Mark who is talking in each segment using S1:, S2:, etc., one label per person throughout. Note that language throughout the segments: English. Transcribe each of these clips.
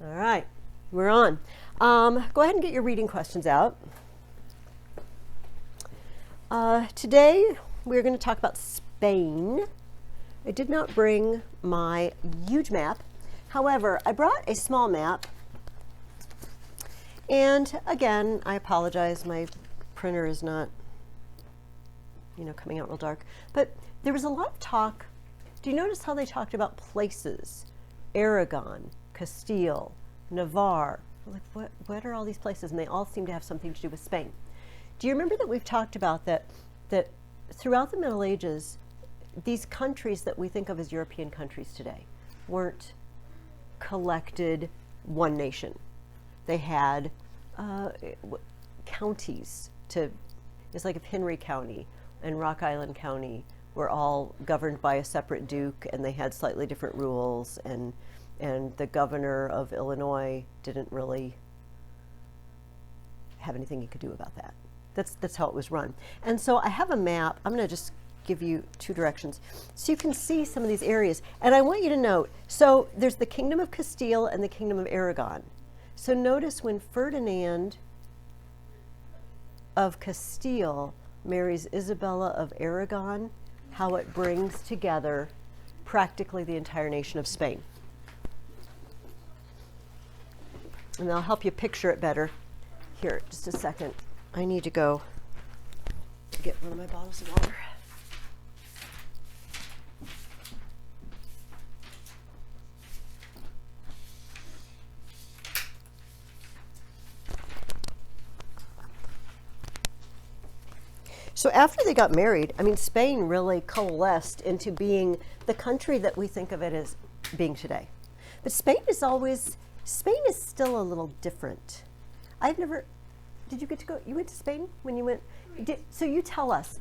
S1: All right, we're on. Go ahead and get your reading questions out. Today, we're going to talk about Spain. I did not bring my huge map. However, I brought a small map. And again, I apologize, my printer is not, coming out real dark. But there was a lot of talk. Do you notice how they talked about places? Aragon, Castile, Navarre. Like, what are all these places? And they all seem to have something to do with Spain. Do you remember that we've talked about that throughout the Middle Ages, these countries that we think of as European countries today weren't collected one nation. They had counties it's like if Henry County and Rock Island County were all governed by a separate duke and they had slightly different rules, and the governor of Illinois didn't really have anything he could do about that. That's how it was run. And so I have a map. I'm going to just give you two directions so you can see some of these areas. And I want you to note, so there's the Kingdom of Castile and the Kingdom of Aragon. So notice when Ferdinand of Castile marries Isabella of Aragon, how it brings together practically the entire nation of Spain. And I'll help you picture it better. Here, just a second. I need to go get one of my bottles of water. So after they got married, Spain really coalesced into being the country that we think of it as being today. But Spain is still a little different. Did you get to go? You went to Spain when you went? So you tell us,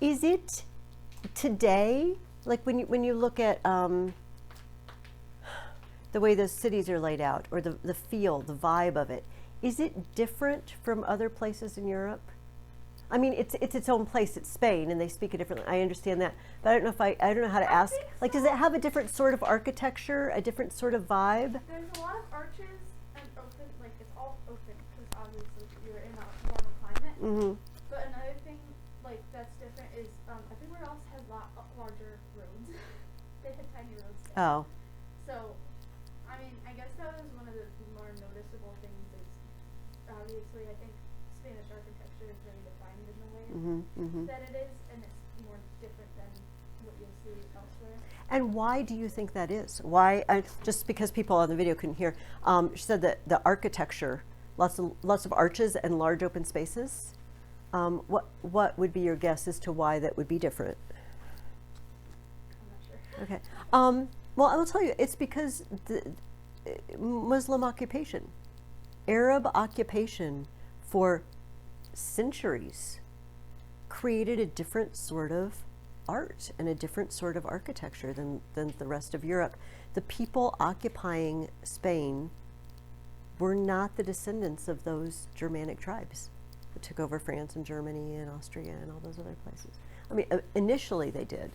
S1: is it today, like when you look at the way those cities are laid out, or the feel, the vibe of it, is it different from other places in Europe? It's its own place. It's Spain, and they speak it differently. I understand that, but I don't know how to ask. Like, does it have a different sort of architecture, a different sort of vibe?
S2: There's a lot of arches and open, like it's all open because obviously you're in a warmer climate.
S1: Mm-hmm.
S2: But another thing, like that's different is everywhere else has larger roads. They have tiny roads there.
S1: Oh.
S2: So, I guess that was one of the more noticeable things. Is obviously I think Spanish architecture is very defined in the way that it is, and it's more different than what you'll see elsewhere.
S1: And why do you think that is? Why? Just because people on the video couldn't hear, she said that the architecture, lots of arches and large open spaces. What would be your guess as to why that would be different?
S2: I'm not sure.
S1: Okay. Well, I will tell you, it's because the Muslim occupation, Arab occupation for centuries created a different sort of art and a different sort of architecture than the rest of Europe. The people occupying Spain were not the descendants of those Germanic tribes that took over France and Germany and Austria and all those other places. Initially they did.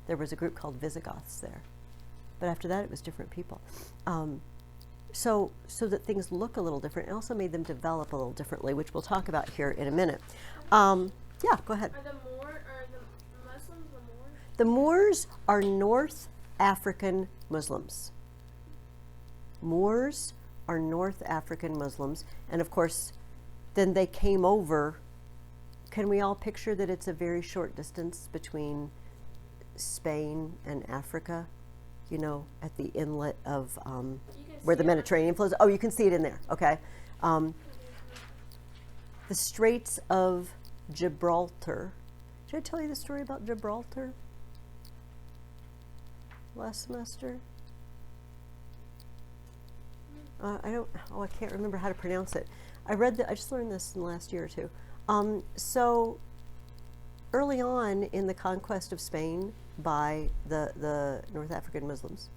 S1: There was a group called Visigoths there. But after that, it was different people. So that things look a little different. It also made them develop a little differently, which we'll talk about here in a minute. Yeah, go ahead.
S2: Are the Muslims the Moors?
S1: The Moors are North African Muslims. Moors are North African Muslims. And of course, then they came over. Can we all picture that it's a very short distance between Spain and Africa? At the inlet of where the Mediterranean flows. Oh, you can see it in there. Okay. The Straits of Gibraltar. Did I tell you the story about Gibraltar last semester? I can't remember how to pronounce it. I just learned this in the last year or two. So early on in the conquest of Spain by the North African Muslims,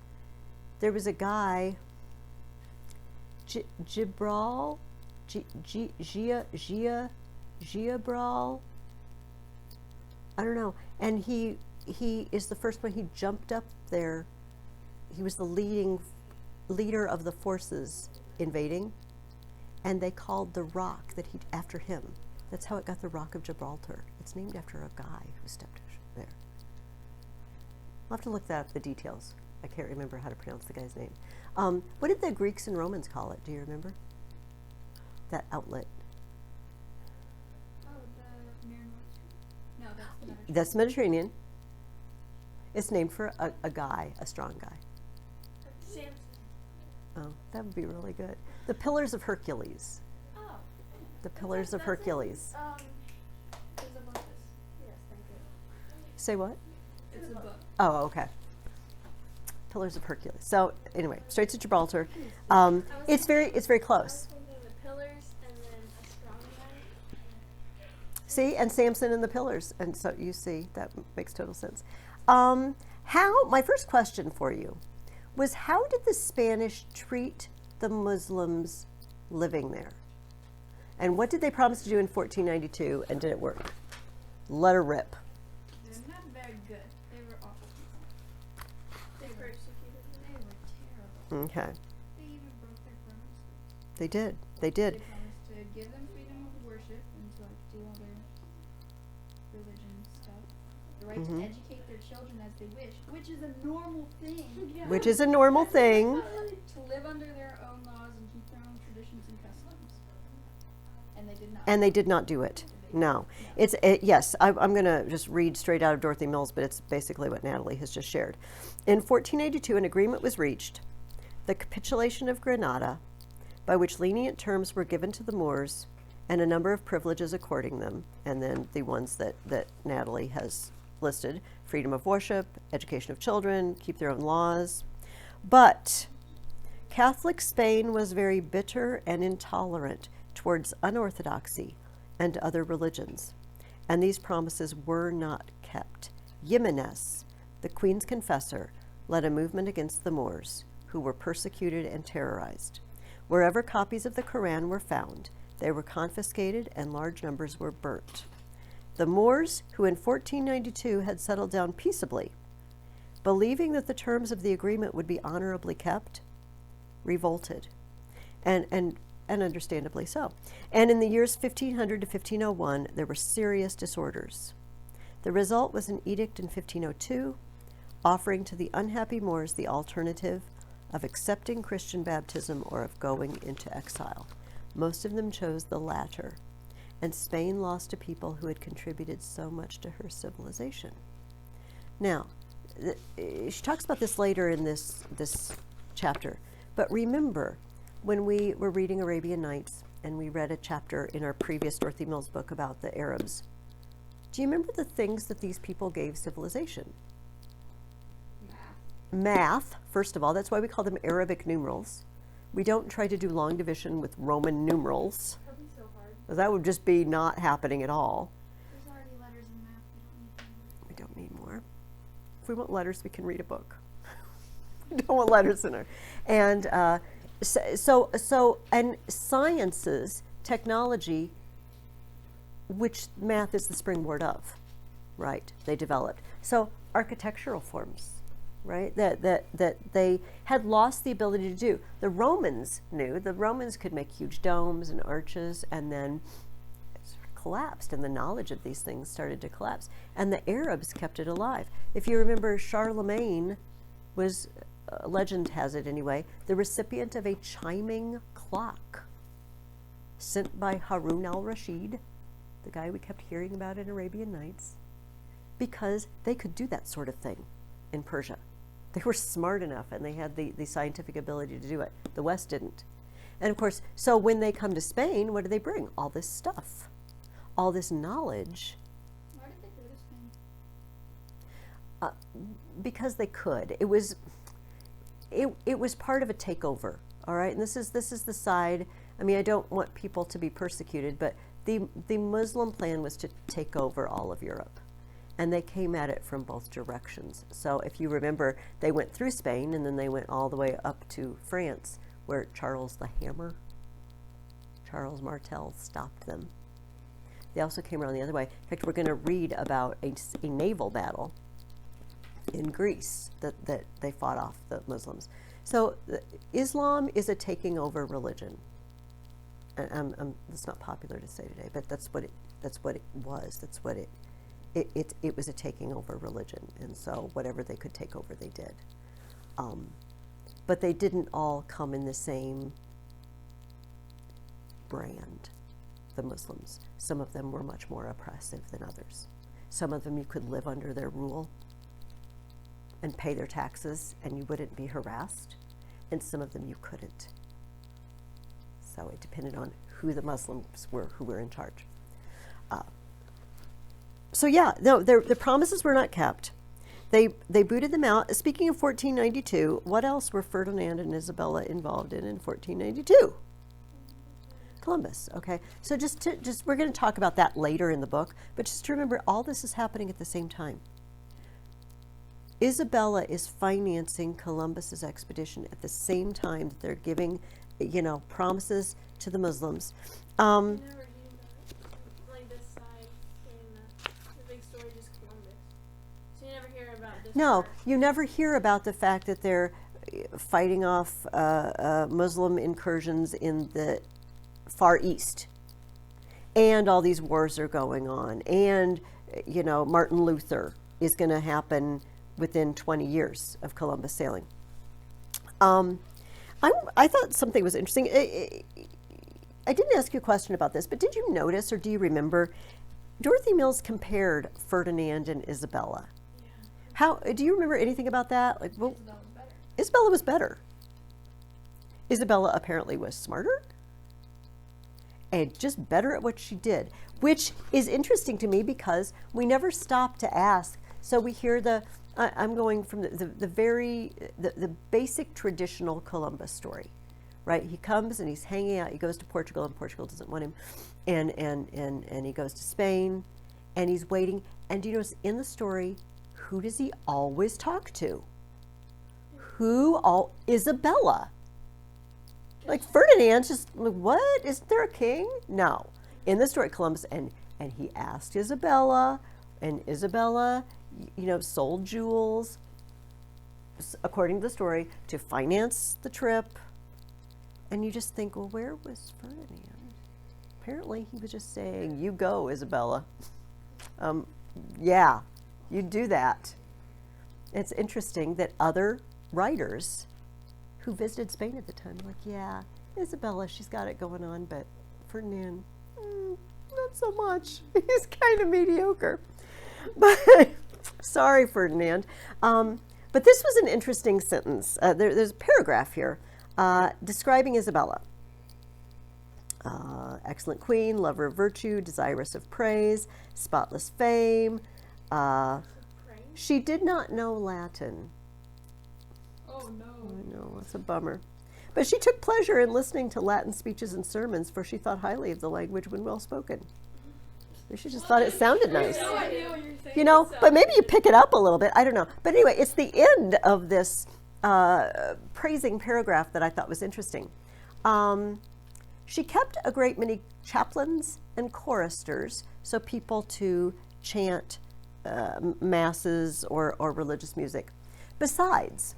S1: there was a guy, Gibral, I don't know, and he is the first one. He jumped up there. He was the leader of the forces invading, and they called the rock that after him. That's how it got the Rock of Gibraltar. It's named after a guy who stepped there. I'll have to look that up, the details. I can't remember how to pronounce the guy's name. What did the Greeks and Romans call it? Do you remember? That outlet.
S2: Oh, the Mare Nostrum. No, that's the Mediterranean.
S1: That's Mediterranean. It's named for a guy, a strong guy.
S2: Samson.
S1: Oh, that would be really good. The Pillars of Hercules.
S2: Oh.
S1: The Pillars of
S2: That's
S1: Hercules.
S2: There's a book. Yes, thank you.
S1: Say what?
S2: It's a book.
S1: Oh, okay. Pillars of Hercules. So anyway, Straits of Gibraltar. It's very close.
S2: I was thinking the pillars and then a strong guy.
S1: See, and Samson and the pillars, and so you see that makes total sense. My first question for you was, how did the Spanish treat the Muslims living there, and what did they promise to do in 1492, and did it work? Let her rip.
S2: They're not very good. They were awful people. They persecuted them. They were terrible.
S1: Okay,
S2: They even broke their promises.
S1: they did. They
S2: They
S1: did.
S2: promised to give them freedom of worship and to like do all their religion stuff. The right to educate their children as they wish, which is a normal thing.
S1: Which is a normal thing.
S2: To live under their own laws and keep their own traditions and customs. And they did not.
S1: And they did not do it. No. Yes, I'm going to just read straight out of Dorothy Mills, but it's basically what Natalie has just shared. In 1482, an agreement was reached, the capitulation of Granada, by which lenient terms were given to the Moors and a number of privileges according them, and then the ones that Natalie has listed: freedom of worship, education of children, keep their own laws. But Catholic Spain was very bitter and intolerant towards unorthodoxy and other religions, and these promises were not kept. Jimenez, the Queen's confessor, led a movement against the Moors, who were persecuted and terrorized. Wherever copies of the Quran were found, they were confiscated and large numbers were burnt. The Moors, who in 1492 had settled down peaceably, believing that the terms of the agreement would be honorably kept, revolted, and understandably so. And in the years 1500 to 1501, there were serious disorders. The result was an edict in 1502, offering to the unhappy Moors the alternative of accepting Christian baptism or of going into exile. Most of them chose the latter, and Spain lost a people who had contributed so much to her civilization. Now, she talks about this later in this chapter, but remember, when we were reading Arabian Nights and we read a chapter in our previous Dorothy Mills book about the Arabs, do you remember the things that these people gave civilization? Math, first of all. That's why we call them Arabic numerals. We don't try to do long division with Roman numerals.
S2: That'd be so hard.
S1: That would just be not happening at all.
S2: There's already letters in math.
S1: We don't need more. If we want letters, we can read a book. We don't want letters in there. And and sciences, technology, which math is the springboard of, right? They developed. So architectural forms, right? That they had lost the ability to do. The Romans knew. The Romans could make huge domes and arches, and then it sort of collapsed, and the knowledge of these things started to collapse. And the Arabs kept it alive. If you remember, Charlemagne was, legend has it anyway, the recipient of a chiming clock sent by Harun al-Rashid, the guy we kept hearing about in Arabian Nights, because they could do that sort of thing in Persia. They were smart enough and they had the scientific ability to do it. The West didn't. And of course, so when they come to Spain, what do they bring? All this stuff, all this knowledge.
S2: Why did they do this thing?
S1: Because they could. It was part of a takeover, all right? And this is the side, I mean, I don't want people to be persecuted, but the Muslim plan was to take over all of Europe. And they came at it from both directions. So if you remember, they went through Spain and then they went all the way up to France, where Charles the Hammer, Charles Martel, stopped them. They also came around the other way. In fact, we're going to read about a naval battle in Greece that they fought off the Muslims. So Islam is a taking over religion. It's not popular to say today, but that's what it was. That's what it was, a taking over religion. And so whatever they could take over, they did. But they didn't all come in the same brand, the Muslims. Some of them were much more oppressive than others. Some of them you could live under their rule and pay their taxes and you wouldn't be harassed. And some of them you couldn't. So it depended on who the Muslims were, who were in charge. So yeah, no, the promises were not kept. They booted them out. Speaking of 1492, what else were Ferdinand and Isabella involved in 1492? Columbus. Okay, so just we're going to talk about that later in the book, but just to remember, all this is happening at the same time. Isabella is financing Columbus's expedition at the same time that they're giving, promises to the Muslims.
S3: You never hear about, like, this side in the big story, just Columbus. So you never hear about this.
S1: No,
S3: part.
S1: you never hear about the fact that they're fighting off Muslim incursions in the Far East, and all these wars are going on, and Martin Luther is going to happen within 20 years of Columbus sailing. I thought something was interesting. I didn't ask you a question about this, but did you notice, or do you remember, Dorothy Mills compared Ferdinand and Isabella?
S3: Yeah.
S1: How do you remember anything about that? Like, well,
S3: Isabella was better.
S1: Isabella was better. Isabella apparently was smarter and just better at what she did, which is interesting to me because we never stop to ask. So we hear I'm going from the basic traditional Columbus story, right? He comes and he's hanging out. He goes to Portugal and Portugal doesn't want him, and he goes to Spain, and he's waiting. And do you notice in the story, who does he always talk to? Isabella. Like Ferdinand's just like, what? Isn't there a king? No. In the story, Columbus, and he asked Isabella, and Isabella, sold jewels, according to the story, to finance the trip. And you just think, well, where was Ferdinand? Apparently, he was just saying, you go, Isabella. Yeah, you do that. It's interesting that other writers who visited Spain at the time were like, yeah, Isabella, she's got it going on, but Ferdinand, not so much. He's kind of mediocre. But sorry, Ferdinand. But this was an interesting sentence. There's a paragraph here describing Isabella. Excellent queen, lover of virtue, desirous of praise, spotless fame. She did not know Latin.
S3: Oh no.
S1: I know, that's a bummer. But she took pleasure in listening to Latin speeches and sermons, for she thought highly of the language when well spoken. She just thought it sounded nice.
S3: No idea what you're saying.
S1: But maybe you pick it up a little bit. I don't know. But anyway, it's the end of this praising paragraph that I thought was interesting. She kept a great many chaplains and choristers, so people to chant masses or religious music. Besides,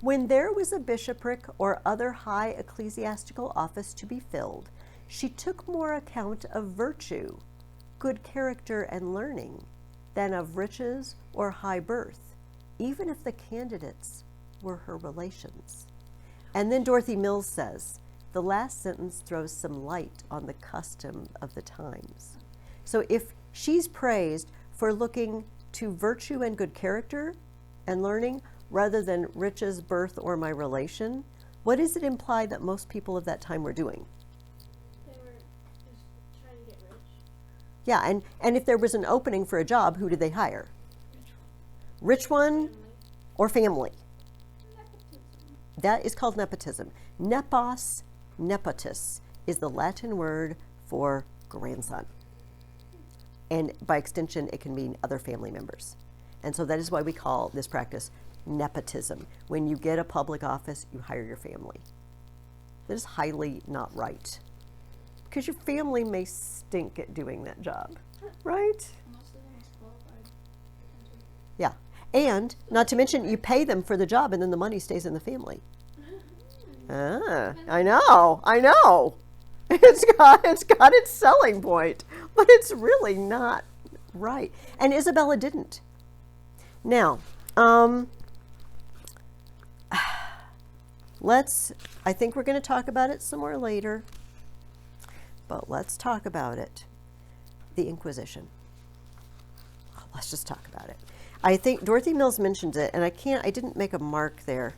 S1: when there was a bishopric or other high ecclesiastical office to be filled, she took more account of virtue, good character, and learning than of riches or high birth, even if the candidates were her relations. And then Dorothy Mills says, the last sentence throws some light on the custom of the times. So if she's praised for looking to virtue and good character and learning rather than riches, birth, or my relation, what does it imply that most people of that time were doing?
S3: They were just trying to get rich.
S1: Yeah, and if there was an opening for a job, who did they hire? Rich one or family?
S3: Nepotism.
S1: That is called nepotism. Nepos, nepotis, is the Latin word for grandson. And by extension, it can mean other family members. And so that is why we call this practice nepotism. When you get a public office, you hire your family. That is highly not right. Because your family may stink at doing that job, right?
S3: Most of them is qualified.
S1: Yeah. And not to mention, you pay them for the job and then the money stays in the family. I know. It's got its selling point, but it's really not right. And Isabella didn't. Now, I think we're going to talk about it some more later, but let's talk about it. The Inquisition. Let's just talk about it. I think Dorothy Mills mentions it, and I didn't make a mark there.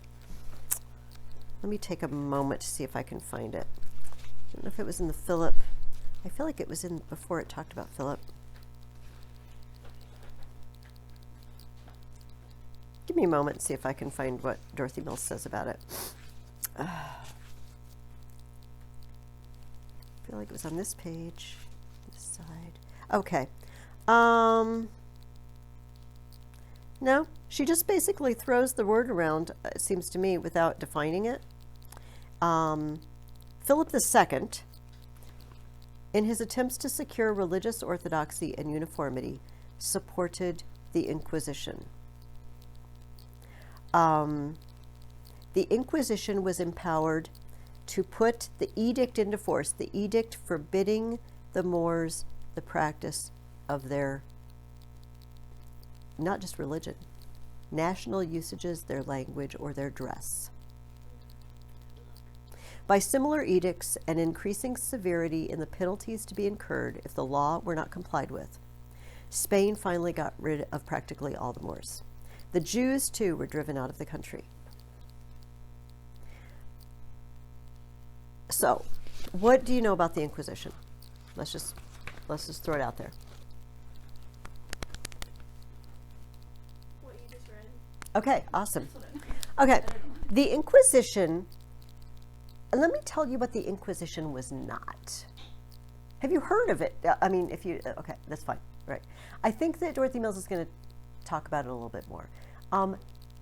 S1: Let me take a moment to see if I can find it. I don't know if it was in the Philip. I feel like it was in before it talked about Philip. Give me a moment and see if I can find what Dorothy Mills says about it. I feel like it was on this page, this side. Okay. No, she just basically throws the word around, it seems to me, without defining it. Philip II, in his attempts to secure religious orthodoxy and uniformity, supported the Inquisition. The Inquisition was empowered to put the edict into force, the edict forbidding the Moors the practice of their, not just religion, national usages, their language, or their dress. By similar edicts and increasing severity in the penalties to be incurred if the law were not complied with, Spain finally got rid of practically all the Moors. The Jews, too, were driven out of the country. So, what do you know about the Inquisition? Let's just throw it out there.
S3: What you just read.
S1: Okay, awesome. Okay, the Inquisition, let me tell you what the Inquisition was not. Have you heard of it? I mean, if you, okay, that's fine, right. I think that Dorothy Mills is going to talk about it a little bit more.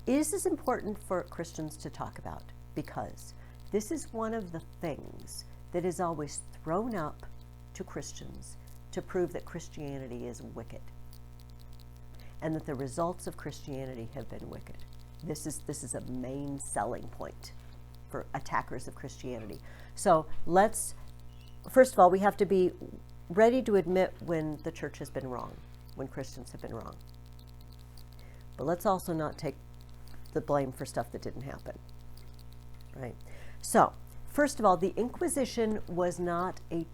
S1: This is important for Christians to talk about because this is one of the things that is always thrown up to Christians to prove that Christianity is wicked and that the results of Christianity have been wicked. This is a main selling point for attackers of Christianity. So first of all, we have to be ready to admit when the church has been wrong, when Christians have been wrong. But let's also not take the blame for stuff that didn't happen, right? So, first of all, the Inquisition was not a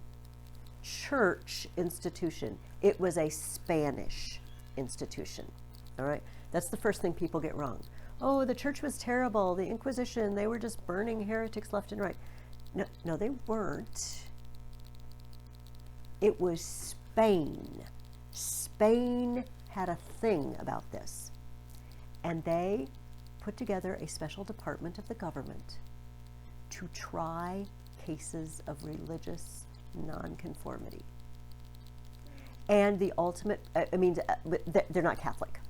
S1: church institution. It was a Spanish institution, all right? That's the first thing people get wrong. Oh, the church was terrible. The Inquisition, they were just burning heretics left and right. No, they weren't. It was Spain. Spain had a thing about this. And they put together a special department of the government to try cases of religious nonconformity. And the ultimate, they're not Catholic.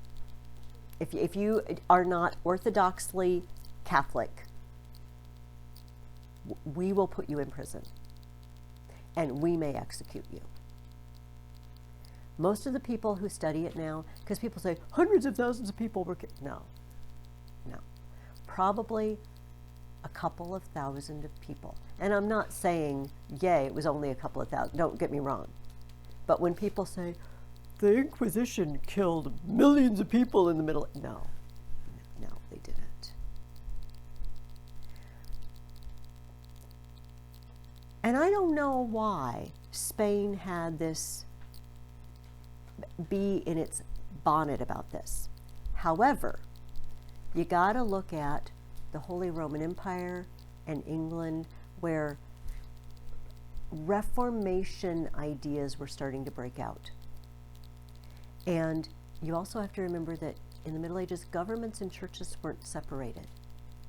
S1: If you are not orthodoxly Catholic, we will put you in prison and we may execute you. Most of the people who study it now, because people say hundreds of thousands of people were no. Probably a couple of thousand of people. And I'm not saying, yay, it was only a couple of thousand. Don't get me wrong. But when people say, the Inquisition killed millions of people in the Middle Ages, no, they didn't. And I don't know why Spain had this be in its bonnet about this. However, you got to look at the Holy Roman Empire and England, where Reformation ideas were starting to break out. And you also have to remember that in the Middle Ages, governments and churches weren't separated.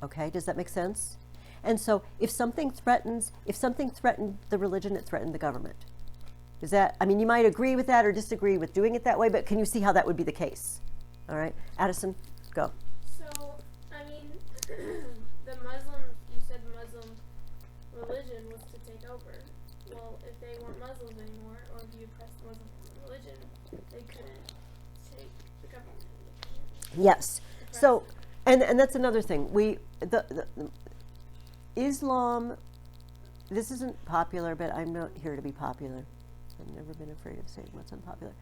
S1: Okay, does that make sense? And so if something threatened the religion, it threatened the government. Is that, you might agree with that or disagree with doing it that way, but can you see how that would be the case? All right, Addison, go.
S3: So, the Muslim, you said the Muslim religion was to take over. Well, if they weren't Muslims anymore, or if you oppressed the Muslim religion, they couldn't take the government.
S1: Yes. So, and that's another thing. Islam, this isn't popular, but I'm not here to be popular. I've never been afraid of saying what's unpopular.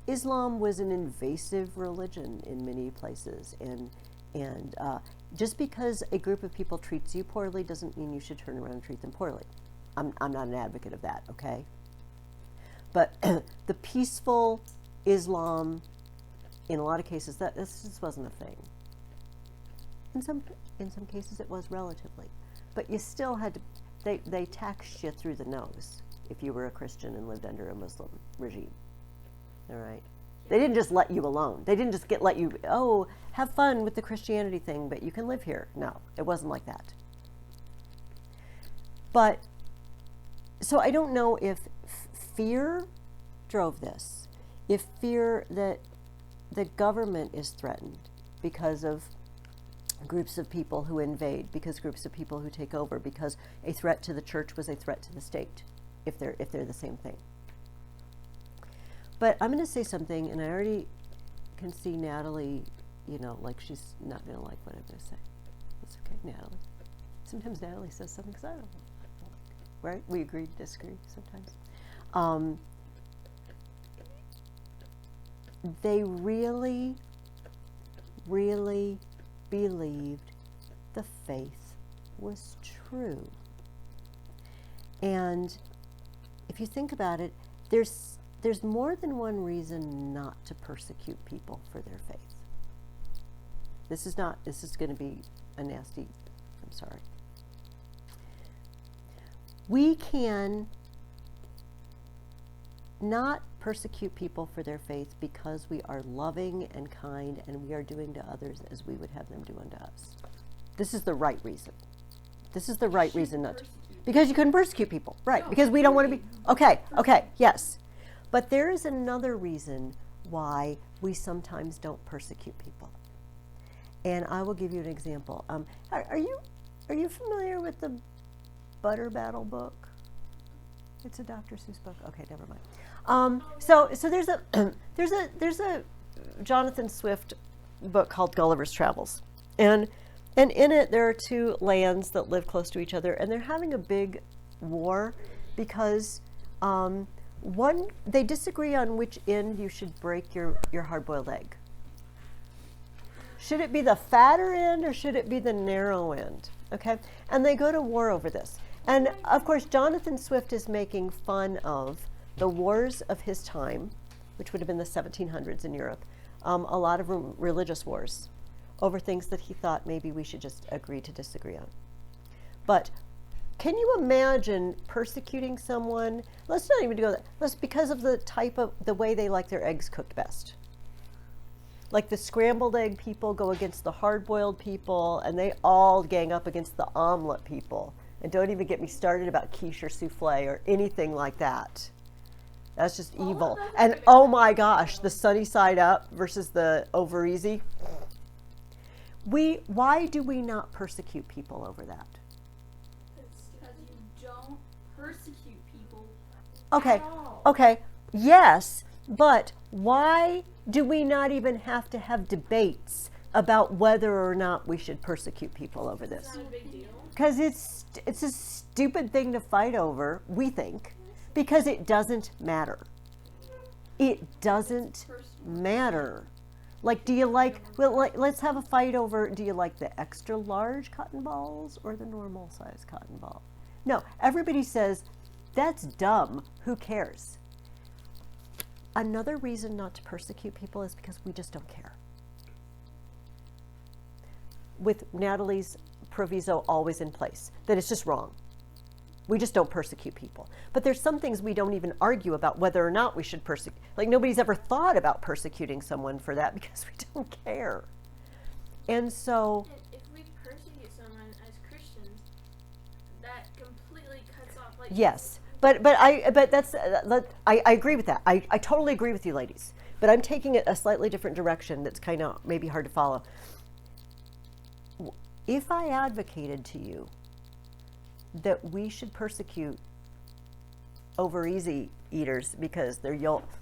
S1: Islam was an invasive religion in many places, and just because a group of people treats you poorly doesn't mean you should turn around and treat them poorly. I'm not an advocate of that, okay? But the peaceful Islam, in a lot of cases, this just wasn't a thing. In some cases, it was relatively, but you still had to. They taxed you through the nose if you were a Christian and lived under a Muslim regime. All right. They didn't just let you alone. They didn't just let you, oh, have fun with the Christianity thing, but you can live here. No, it wasn't like that. But, so I don't know if fear drove this, if fear that the government is threatened because of groups of people who invade, because groups of people who take over, because a threat to the church was a threat to the state, if they're the same thing. But I'm going to say something, and I already can see Natalie, like she's not going to like what I'm going to say. It's okay, Natalie. Sometimes Natalie says something because I don't like, right? We agree to disagree sometimes. They really, really believed the faith was true. And if you think about it, there's more than one reason not to persecute people for their faith. This is going to be a nasty, I'm sorry. We can not persecute people for their faith because we are loving and kind and we are doing to others as we would have them do unto us. This is the right reason. This is the right reason not to. Because you couldn't persecute people, right? No, because we don't want to be, okay, yes. But there is another reason why we sometimes don't persecute people. And I will give you an example. Are you familiar with the Butter Battle book? It's a Dr. Seuss book. Okay, never mind. So there's a Jonathan Swift book called Gulliver's Travels, and in it there are two lands that live close to each other, and they're having a big war because they disagree on which end you should break your hard-boiled egg. Should it be the fatter end or should it be the narrow end? Okay, and they go to war over this. And of course, Jonathan Swift is making fun of the wars of his time, which would have been the 1700s in Europe, a lot of religious wars over things that he thought maybe we should just agree to disagree on. But can you imagine persecuting someone? Let's not even go there. Let's because of the way they like their eggs cooked best. Like the scrambled egg people go against the hard-boiled people, and they all gang up against the omelet people. And don't even get me started about quiche or souffle or anything like that. That's just evil. And oh my gosh, the sunny side up versus the over easy. Why do we not persecute people over that?
S2: It's because you don't persecute people
S1: Okay,
S2: at all.
S1: okay, yes, but why do we not even have to have debates about whether or not we should persecute people over this?
S3: It's not a big deal.
S1: Because it's a stupid thing to fight over, we think, because it doesn't matter. It doesn't matter. Like, do you let's have a fight over, do you like the extra large cotton balls or the normal size cotton ball? No, everybody says, that's dumb, who cares? Another reason not to persecute people is because we just don't care. With Natalie's proviso always in place, that it's just wrong. We just don't persecute people. But there's some things we don't even argue about whether or not we should persecute. Like nobody's ever thought about persecuting someone for that because we don't care. And so...
S3: If we persecute someone as Christians, that completely cuts off like...
S1: Yes, but that's I agree with that. I totally agree with you, ladies. But I'm taking it a slightly different direction that's kind of maybe hard to follow. If I advocated to you that we should persecute over easy eaters because they're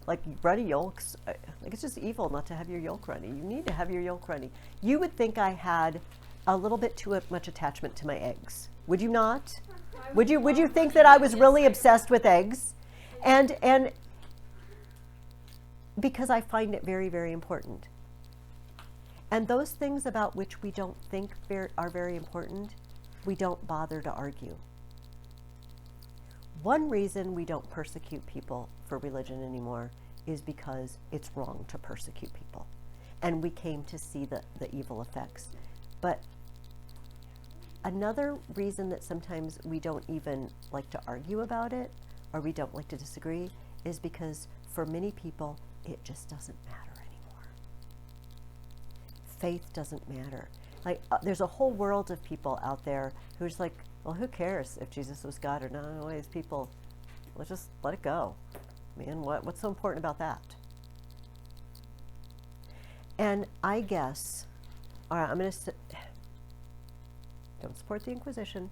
S1: like runny yolks, like it's just evil not to have your yolk runny. You need to have your yolk runny. You would think I had a little bit too much attachment to my eggs. Would you not?
S3: Why
S1: Would you
S3: all
S1: think
S3: have
S1: that I
S3: to
S1: was
S3: be
S1: really
S3: this
S1: obsessed with eggs? And because I find it very, very important. And those things about which we don't think are very important, we don't bother to argue. One reason we don't persecute people for religion anymore is because it's wrong to persecute people. And we came to see the evil effects. But another reason that sometimes we don't even like to argue about it, or we don't like to disagree, is because for many people, it just doesn't matter anymore. Faith doesn't matter. Like, there's a whole world of people out there who's like, well, who cares if Jesus was God or not? Anyways, people, let's just let it go. Man, what's so important about that? And I guess, all right, I'm going to don't support the Inquisition.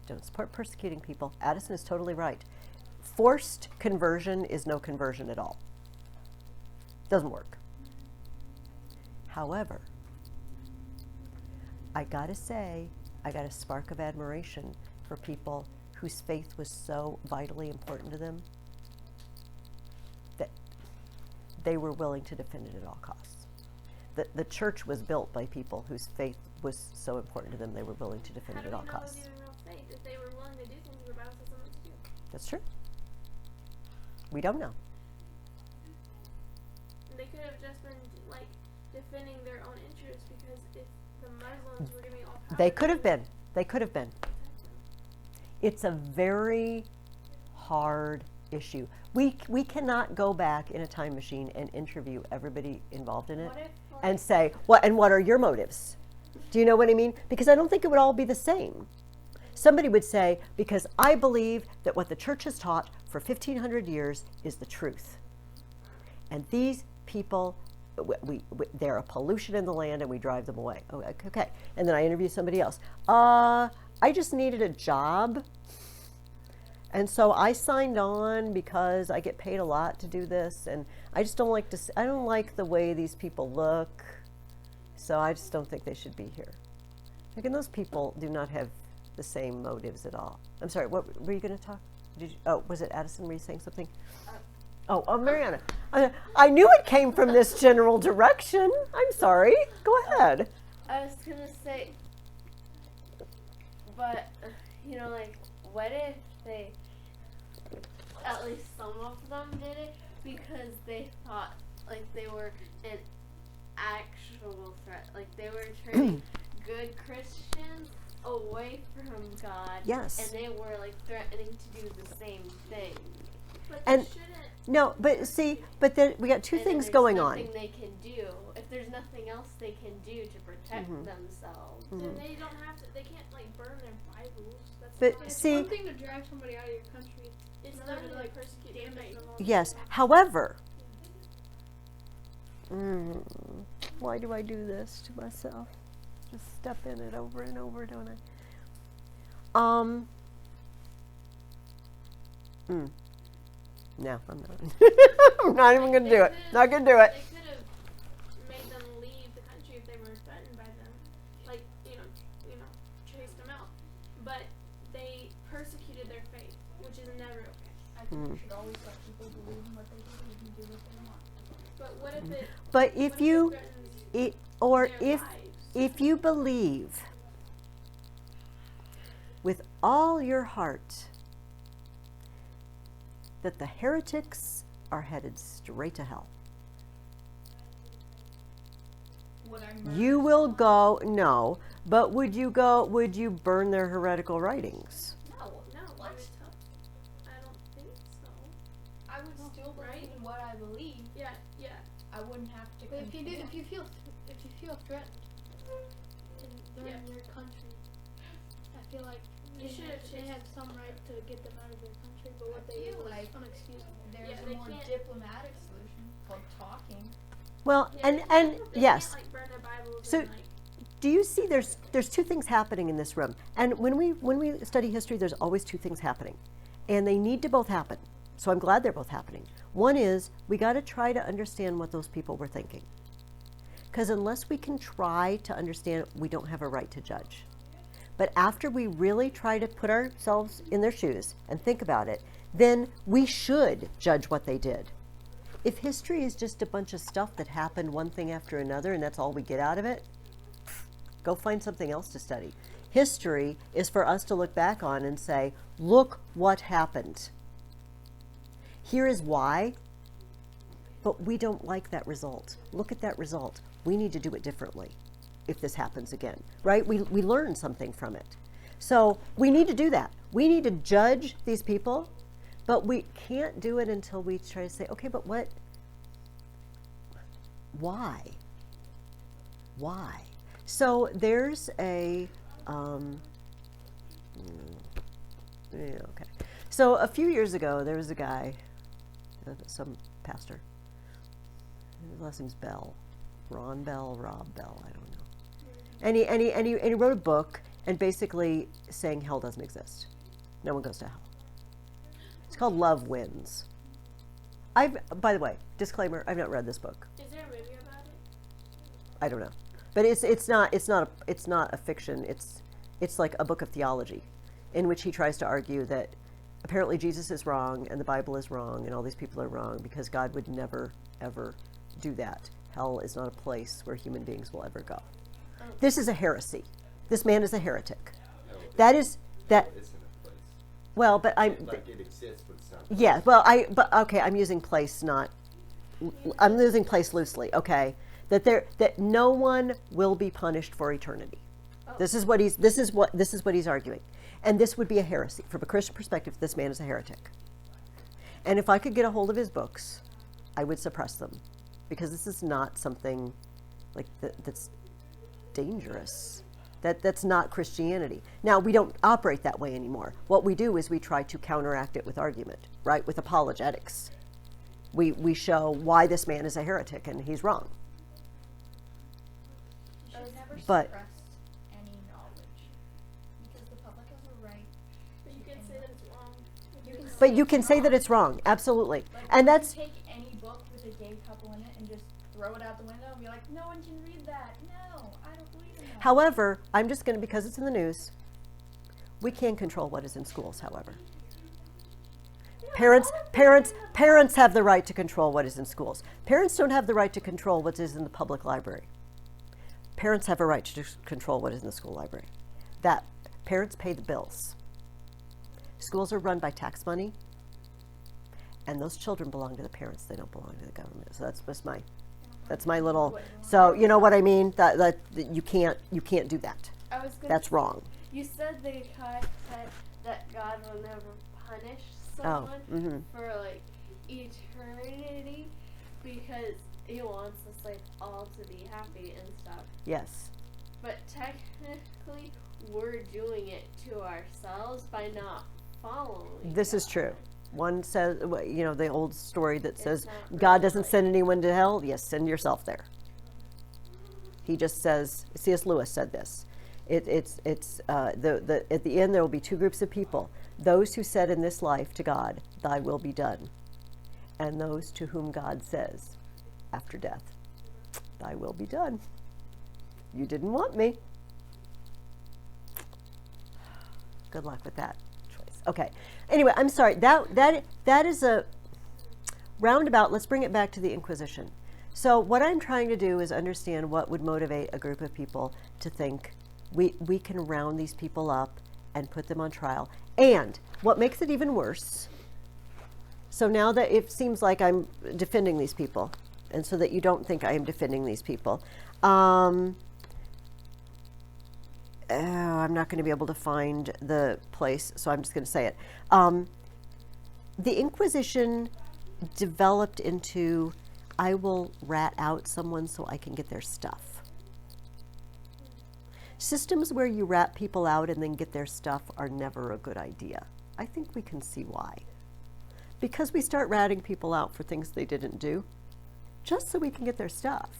S1: Don't support persecuting people. Addison is totally right. Forced conversion is no conversion at all. Doesn't work. However, I gotta say, I got a spark of admiration for people whose faith was so vitally important to them that they were willing to defend it at all costs. The church was built by people whose faith was so important to them they were willing to defend it at all costs.
S3: How do we know it was even real faith? If they were willing to do things the Bible says them to do.
S1: That's true. We don't know.
S3: They could have just been like defending their own interests, because if the Muslims were giving all power,
S1: They could have been. They could have been. It's a very hard issue. We cannot go back in a time machine and interview everybody involved in it and say, what are your motives? Do you know what I mean? Because I don't think it would all be the same. Somebody would say, because I believe that what the church has taught for 1,500 years is the truth. And these people, they're a pollution in the land and we drive them away. Oh, okay. And then I interview somebody else. I just needed a job. And so I signed on because I get paid a lot to do this, and I just don't like I don't like the way these people look, so I just don't think they should be here. Again, those people do not have the same motives at all. I'm sorry, what were you going to talk? Was it Addison? Were you saying something? Mariana. I knew it came from this general direction. I'm sorry. Go ahead.
S4: I was going to say, but, what if they, at least some of them did it because they thought, they were an actual threat. They were turning good Christians away from God.
S1: Yes.
S4: And they were, threatening to do the same thing.
S3: but
S1: And-
S3: they shouldn't.
S1: No, but then we got two
S4: And
S1: things
S4: there's
S1: going on.
S4: nothing they can do. If there's nothing else they can do to protect themselves.
S3: Then they don't have to. They can't burn their Bibles. That's
S1: But
S3: fine.
S2: It's
S1: see,
S2: one thing to drive somebody out of your country.
S3: It's
S2: another
S3: not
S2: to,
S3: like persecute
S2: damnate.
S3: them.
S1: yes. However, why do I do this to myself? Just step in it over and over, don't I? No, I'm not. I'm not even going to do it. Not going to do it.
S3: They could have made them leave the country if they were threatened by them, chased them out. But they persecuted their faith, which is never okay.
S2: I think you should always let people believe in what they believe and do what they want.
S3: But what if it?
S1: But
S3: what
S1: if
S3: it
S1: you,
S3: threatens
S1: or
S3: their
S1: if
S3: lives?
S1: you believe with all your heart that the heretics are headed straight to hell,
S2: Would I
S1: you will go, no, but would you burn their heretical writings?
S3: No, I don't think so.
S2: I would still believe in what I believe.
S3: Yeah.
S2: I wouldn't have to. But if you feel threatened in your country, I feel like
S3: You should have
S2: they have some right to get them out of their country. But what they did was unexcusable.
S5: There's
S3: Yeah,
S5: a
S3: they
S5: more
S3: can't-
S5: diplomatic solution called talking.
S1: Well,
S3: Yeah,
S1: and
S3: they
S1: yes.
S3: Can't, burn their Bibles
S1: So-
S3: and,
S1: Do you see there's two things happening in this room? And when we study history, there's always two things happening. And they need to both happen. So I'm glad they're both happening. One is we got to try to understand what those people were thinking. Because unless we can try to understand, we don't have a right to judge. But after we really try to put ourselves in their shoes and think about it, then we should judge what they did. If history is just a bunch of stuff that happened one thing after another and that's all we get out of it, go find something else to study. History is for us to look back on and say, look what happened. Here is why, but we don't like that result. Look at that result. We need to do it differently if this happens again, right? We learn something from it. So we need to do that. We need to judge these people, but we can't do it until we try to say, okay, but what, why? Why? So there's a, okay. So a few years ago, there was a guy, some pastor, his last name's Bell, Ron Bell, Rob Bell, I don't know. And he wrote a book and basically saying hell doesn't exist. No one goes to hell. It's called Love Wins. By the way, disclaimer, I've not read this book.
S3: Is there a movie about it?
S1: I don't know. But it's not a fiction. It's like a book of theology in which he tries to argue that apparently Jesus is wrong and the Bible is wrong and all these people are wrong because God would never, ever do that. Hell is not a place where human beings will ever go. This is a heresy. This man is a heretic. That is that.
S6: It's in a place.
S1: Well, but I'm.
S6: Like it exists, but it's not.
S1: Yeah. Well, okay. I'm using place, not. I'm using place loosely. Okay. That no one will be punished for eternity. This is what he's arguing, and this would be a heresy from a Christian perspective. This man is a heretic. And if I could get a hold of his books, I would suppress them, because this is not something like that's dangerous. That's not Christianity. Now, we don't operate that way anymore. What we do is we try to counteract it with argument, right? With apologetics. We show why this man is a heretic and he's wrong.
S5: You should never
S1: But-
S5: suppress any knowledge, because the public has a right.
S3: But you can say that it's wrong.
S1: But you can say that it's wrong, absolutely.
S5: Like,
S1: And
S5: you
S1: that's,
S5: take any book with a gay couple in it and just throw it out the window and be like, no one can read that. No, I don't believe in that.
S1: however, I'm just going to, because it's in the news, we can control what is in schools, however. Parents have the right to control what is in schools. Parents don't have the right to control what is in the public library. Parents have a right to control what is in the school library. That parents pay the bills. Schools are run by tax money, and those children belong to the parents. They don't belong to the government. So that's just my little. So you know what I mean? That you can't do that.
S4: I was gonna
S1: That's wrong.
S4: You said the guy said that God will never punish someone for like eternity because he wants us like all to be happy and stuff.
S1: Yes.
S4: But technically, we're doing it to ourselves by not following.
S1: This is
S4: God.
S1: true. One says, you know, the old story that says
S4: not
S1: God doesn't
S4: really.
S1: send anyone to hell. Yes, send yourself there. He just says. C.S. Lewis said this. At the end there will be two groups of people: those who said in this life to God, "Thy will be done," and those to whom God says, after death, "Thy will be done. You didn't want me." Good luck with that choice. Okay. Anyway, I'm sorry. That is a roundabout. Let's bring it back to the Inquisition. So what I'm trying to do is understand what would motivate a group of people to think we can round these people up and put them on trial. And what makes it even worse, so now that it seems like I'm defending these people, and so that you don't think I am defending these people, I'm not going to be able to find the place, so I'm just going to say it. The Inquisition developed into, I will rat out someone so I can get their stuff. Systems where you rat people out and then get their stuff are never a good idea. I think we can see why. Because we start ratting people out for things they didn't do, just so we can get their stuff.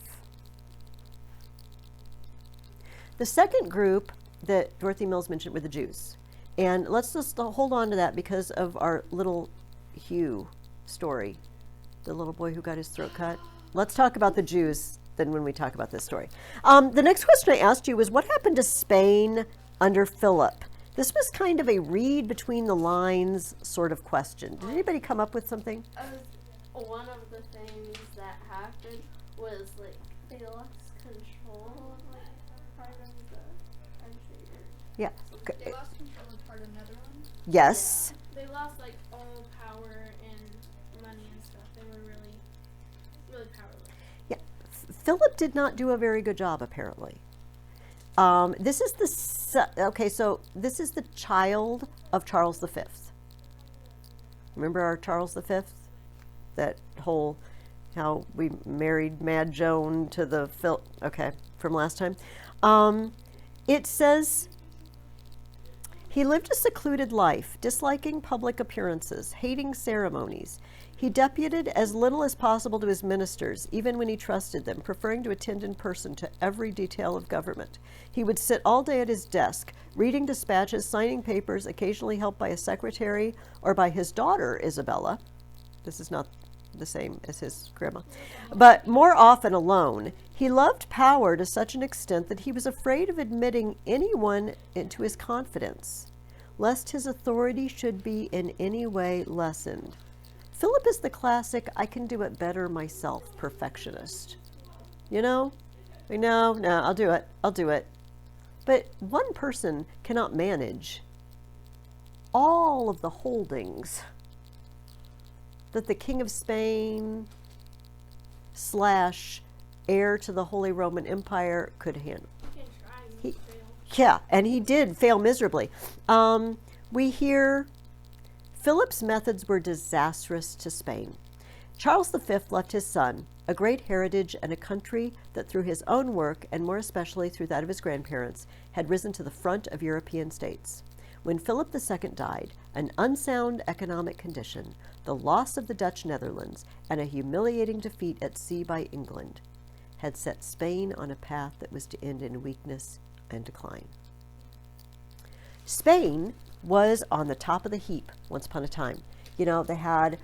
S1: The second group that Dorothy Mills mentioned were the Jews. And let's just hold on to that because of our little Hugh story, the little boy who got his throat cut. Let's talk about the Jews than when we talk about this story. The next question I asked you was, what happened to Spain under Philip? This was kind of a read between the lines sort of question. Did anybody come up with something?
S4: One of the things that happened was like they lost control of like part of the country.
S1: Yeah.
S5: They lost control of part of Netherlands.
S1: Yes.
S3: They lost like all power and money and stuff. They were really, really powerless.
S1: Yeah. Philip did not do a very good job, apparently. This is so this is the child of Charles V. Remember our Charles V? That whole, how we married Mad Joan to the from last time. It says, he lived a secluded life, disliking public appearances, hating ceremonies. He deputed as little as possible to his ministers, even when he trusted them, preferring to attend in person to every detail of government. He would sit all day at his desk, reading dispatches, signing papers, occasionally helped by a secretary or by his daughter, Isabella. This is not the same as his grandma, but more often alone. He loved power to such an extent that he was afraid of admitting anyone into his confidence, lest his authority should be in any way lessened. Philip is the classic, I can do it better myself, perfectionist. You know? No, I'll do it. But one person cannot manage all of the holdings that the King of Spain / heir to the Holy Roman Empire could handle.
S3: You can try and you fail.
S1: Yeah, and he did fail miserably. We hear Philip's methods were disastrous to Spain. Charles V left his son a great heritage and a country that through his own work, and more especially through that of his grandparents, had risen to the front of European states. When Philip II died, an unsound economic condition, the loss of the Dutch Netherlands, and a humiliating defeat at sea by England had set Spain on a path that was to end in weakness and decline. Spain was on the top of the heap once upon a time. You know, they had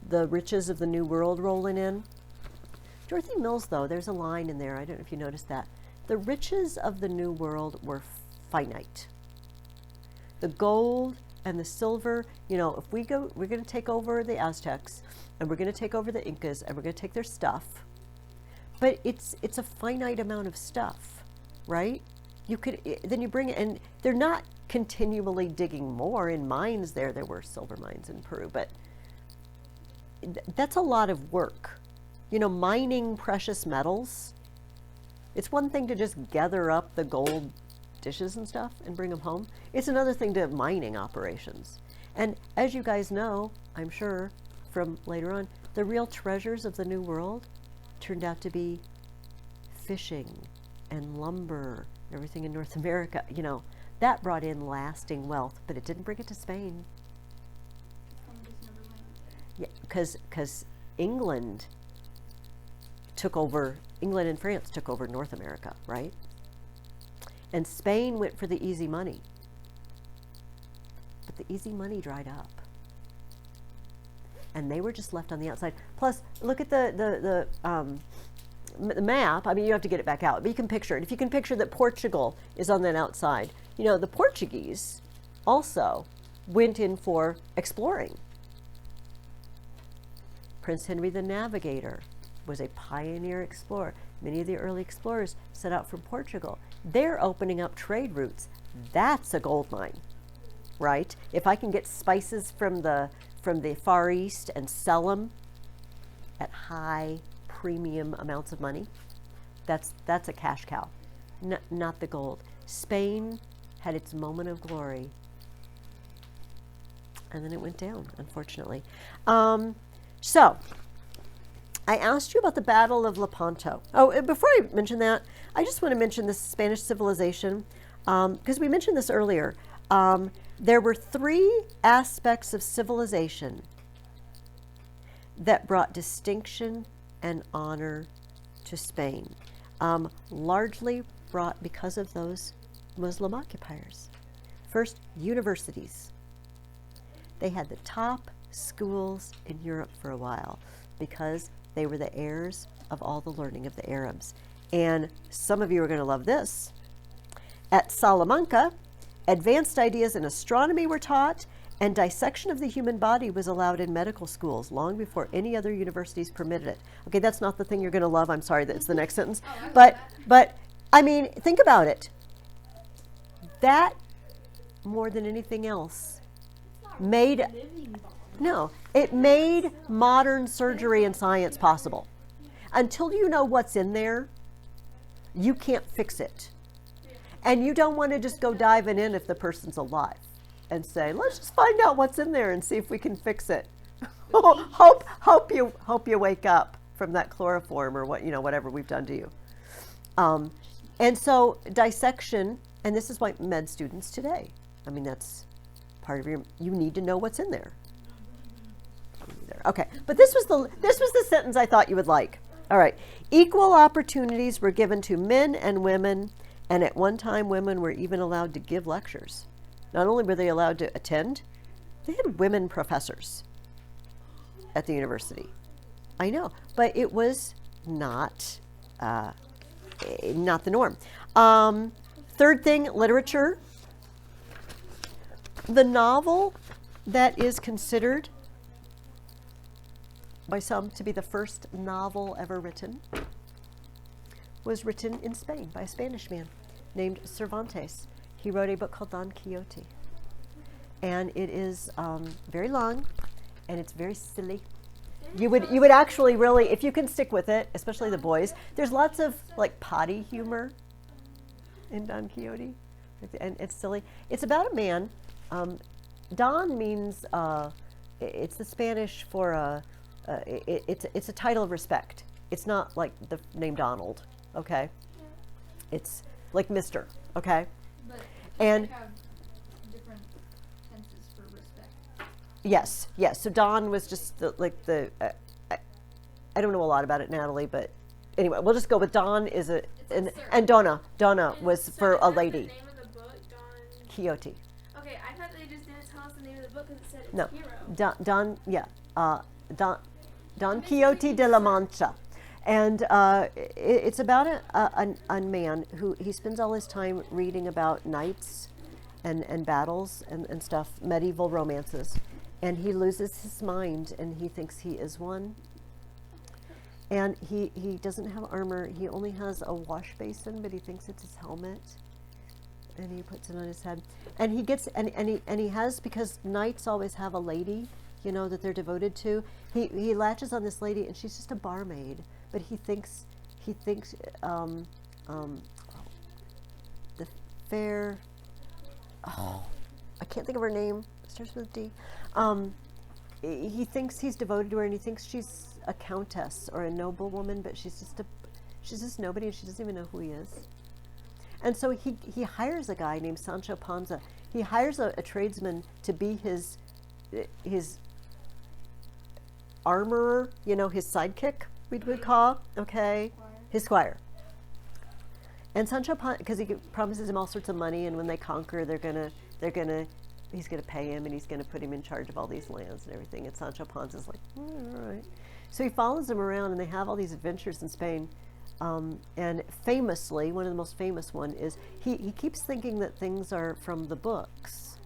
S1: the riches of the New World rolling in. Dorothy Mills, though, there's a line in there, I don't know if you noticed that. The riches of the New World were finite. The gold and the silver, you know, if we're going to take over the Aztecs, and we're going to take over the Incas, and we're going to take their stuff, but it's a finite amount of stuff, right? Then you bring it, and they're not continually digging more in mines there. There were silver mines in Peru, but that's a lot of work. You know, mining precious metals, it's one thing to just gather up the gold dishes and stuff and bring them home. It's another thing to have mining operations. And as you guys know, I'm sure from later on, the real treasures of the New World turned out to be fishing and lumber, everything in North America. You know, that brought in lasting wealth, but it didn't bring it to Spain. Yeah, because England and France took over North America, right? And Spain went for the easy money. But the easy money dried up. And they were just left on the outside. Plus, look at the map. I mean, you have to get it back out, but you can picture it. If you can picture that Portugal is on that outside, you know, the Portuguese also went in for exploring. Prince Henry the Navigator was a pioneer explorer. Many of the early explorers set out from Portugal. They're opening up trade routes. That's a gold mine, right? If I can get spices from the Far East and sell them at high premium amounts of money, that's a cash cow, not the gold. Spain had its moment of glory, and then it went down, unfortunately. So, I asked you about the Battle of Lepanto. Oh, before I mention that, I just want to mention this Spanish civilization, because we mentioned this earlier. There were 3 aspects of civilization that brought distinction and honor to Spain, largely brought because of those Muslim occupiers. First, universities. They had the top schools in Europe for a while because they were the heirs of all the learning of the Arabs. And some of you are going to love this. At Salamanca, advanced ideas in astronomy were taught, and dissection of the human body was allowed in medical schools long before any other universities permitted it. Okay, that's not the thing you're going to love. I'm sorry, that's the next sentence. But I mean, think about it. That, more than anything else, made modern surgery and science possible. Until you know what's in there, you can't fix it. And you don't want to just go diving in if the person's alive and say, let's just find out what's in there and see if we can fix it. hope you wake up from that chloroform or whatever we've done to you. And so dissection, and this is why med students today, I mean, that's part of you need to know what's in there. Okay, but this was the sentence I thought you would like. All right, equal opportunities were given to men and women, and at one time women were even allowed to give lectures. Not only were they allowed to attend, they had women professors at the university. I know, but it was not the norm. Third thing, literature. The novel that is considered by some to be the first novel ever written was written in Spain by a Spanish man named Cervantes. He wrote a book called Don Quixote. And it is very long, and it's very silly. You would actually really, if you can stick with it, especially the boys, there's lots of like potty humor in Don Quixote, and it's silly. It's about a man. Don means, it's the Spanish for, it's a title of respect. It's not like the name Donald, okay? It's like Mr., okay?
S5: But
S1: and
S5: they have different tenses for respect.
S1: Yes. So Don was just I don't know a lot about it, Natalie, but anyway, we'll just go with Don is and Donna was for a lady.
S3: The name of the book, Don
S1: Quixote.
S3: Okay, I thought they just didn't tell us the name of the book because it said it's
S1: No,
S3: hero.
S1: Don Quixote de la Mancha. And it's about a man who he spends all his time reading about knights and battles and stuff, medieval romances. And he loses his mind and he thinks he is one. And he doesn't have armor. He only has a wash basin, but he thinks it's his helmet. And he puts it on his head. And he gets, and he has, because knights always have a lady, that they're devoted to. He latches on this lady and she's just a barmaid. But he thinks the fair, I can't think of her name, it starts with a D. He thinks he's devoted to her and he thinks she's a countess or a noblewoman, but she's just nobody and she doesn't even know who he is. And so he hires a guy named Sancho Panza. He hires a tradesman to be his armorer, his sidekick, we would call, okay? His squire. And Sancho Panza, because he promises him all sorts of money, and when they conquer, he's gonna pay him, and he's gonna put him in charge of all these lands and everything. And Sancho Panza's like, all right. So he follows him around, and they have all these adventures in Spain. And famously, one of the most famous one is he keeps thinking that things are from the books,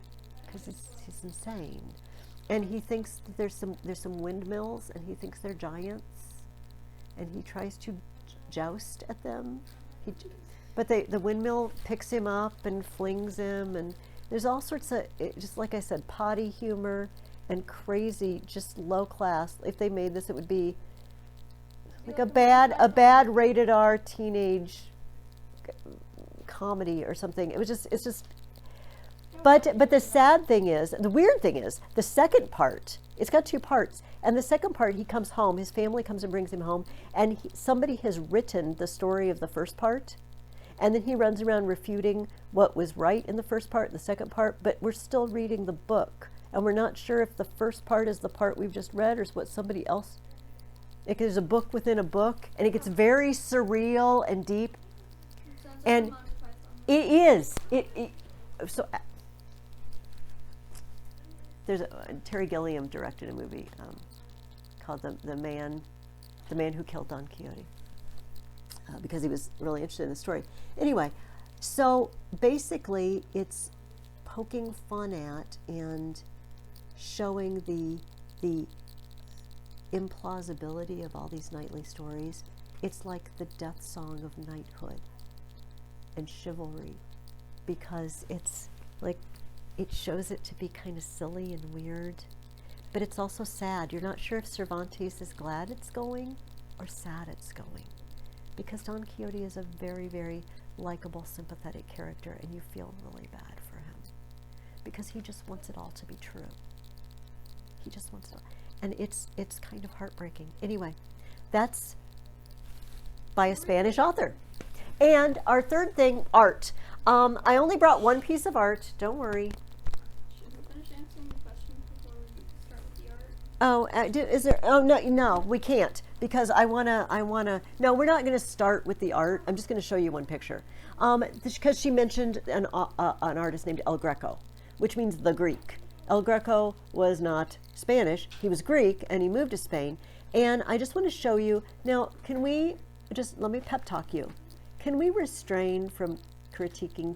S1: because he's insane. And he thinks that there's some windmills, and he thinks they're giants, and he tries to joust at them. But the windmill picks him up and flings him, and there's all sorts of, just like I said, potty humor and crazy, just low class. If they made this, it would be like a bad rated R teenage comedy or something. It's just. But the sad thing is, the weird thing is, the second part, it's got two parts. And the second part, he comes home, his family comes and brings him home, and somebody has written the story of the first part. And then he runs around refuting what was right in the first part and the second part, but we're still reading the book. And we're not sure if the first part is the part we've just read or is what somebody else. There's a book within a book, and it gets very surreal and deep. And it is. So. There's Terry Gilliam directed a movie called the the man who killed Don Quixote, because he was really interested in the story. Anyway, so basically it's poking fun at and showing the implausibility of all these knightly stories. It's like the death song of knighthood and chivalry, because it's like, it shows it to be kind of silly and weird, but it's also sad. You're not sure if Cervantes is glad it's going or sad it's going, because Don Quixote is a very, very likable, sympathetic character, and you feel really bad for him because he just wants it all to be true. He just wants it all. And it's kind of heartbreaking. Anyway, that's by a Spanish author. And our third thing, art. I only brought one piece of art. Don't worry.
S3: Should we finish answering the question before we start with the art?
S1: Oh, is there? Oh no, we can't, because I wanna. No, we're not gonna start with the art. I'm just gonna show you one picture. Because she mentioned an artist named El Greco, which means the Greek. El Greco was not Spanish. He was Greek, and he moved to Spain. And I just want to show you now. Can we just let me pep talk you? Can we restrain from critiquing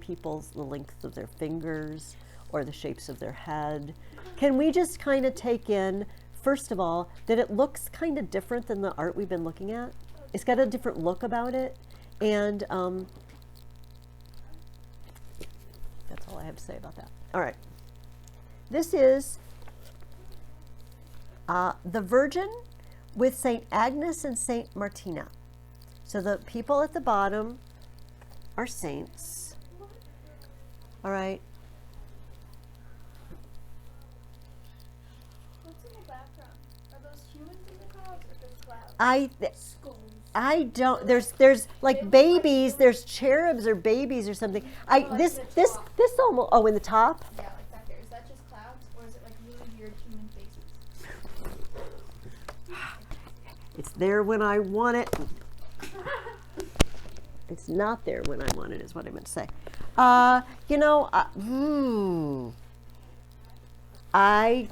S1: the length of their fingers or the shapes of their head? Can we just kind of take in, first of all, that it looks kind of different than the art we've been looking at? It's got a different look about it, and that's all I have to say about that. All right. This is the Virgin with Saint Agnes and Saint Martina. So the people at the bottom are saints. All right.
S5: What's in the background? Are those humans in the clouds or just clouds? Skulls.
S1: I don't. There's like babies. There's cherubs or babies or something. This almost. Oh, in the top.
S5: Yeah, like back there. Is that just clouds, or is it like really weird human faces?
S1: It's there when I want it. It's not there when I want it, is what I meant to say. I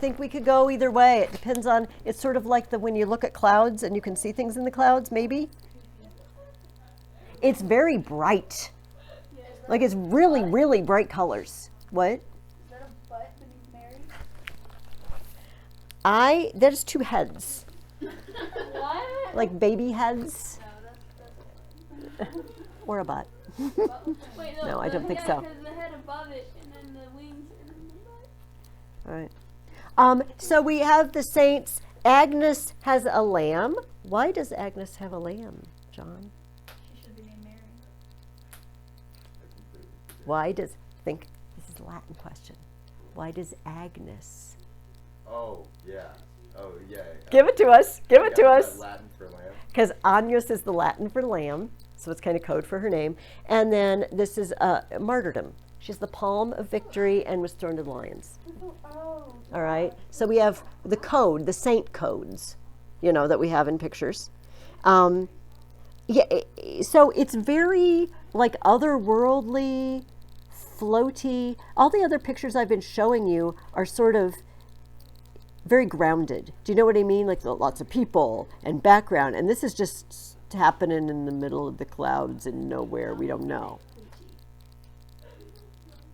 S1: think we could go either way. It depends on, it's sort of like when you look at clouds and you can see things in the clouds, maybe. It's very bright. Like it's really, really bright colors. What?
S5: Is that a butt beneath Mary?
S1: That is two heads.
S3: What?
S1: Like baby heads. Or a butt.
S3: Wait,
S1: No, I don't think
S3: yeah,
S1: so.
S3: because the head above it, and then the wings, and then the butt.
S1: All right. So we have the saints. Agnes has a lamb. Why does Agnes have a lamb, John?
S5: She should be named Mary.
S1: Think, this is a Latin question. Why does Agnes?
S6: Oh, yeah.
S1: Give it to us. Give it to
S6: Yeah,
S1: us.
S6: Latin for lamb.
S1: Because Agnus is the Latin for lamb, so it's kind of code for her name. And then this is martyrdom. She's the palm of victory and was thrown to the lions.
S5: Oh.
S1: All right. So we have the code, the saint codes, that we have in pictures. So it's very like otherworldly, floaty. All the other pictures I've been showing you are sort of very grounded. Do you know what I mean? Like lots of people and background. And this is just happening in the middle of the clouds and nowhere. We don't know.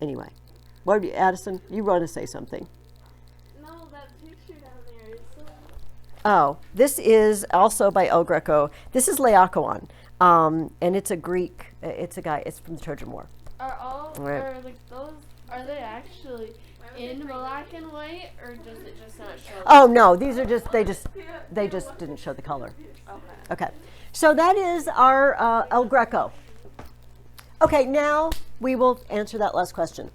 S1: Anyway, Addison, you want to say something?
S3: No, that picture down there is so...
S1: Oh, this is also by El Greco. This is Laocoon, and it's a Greek. It's a guy. It's from the Trojan War.
S3: Are all,
S1: Right.
S3: or like those, are they actually in black and white, or does it just not show?
S1: Oh no, these are just they just didn't show the color.
S3: Okay.
S1: Okay, so that is our El Greco. Okay, now we will answer that last question.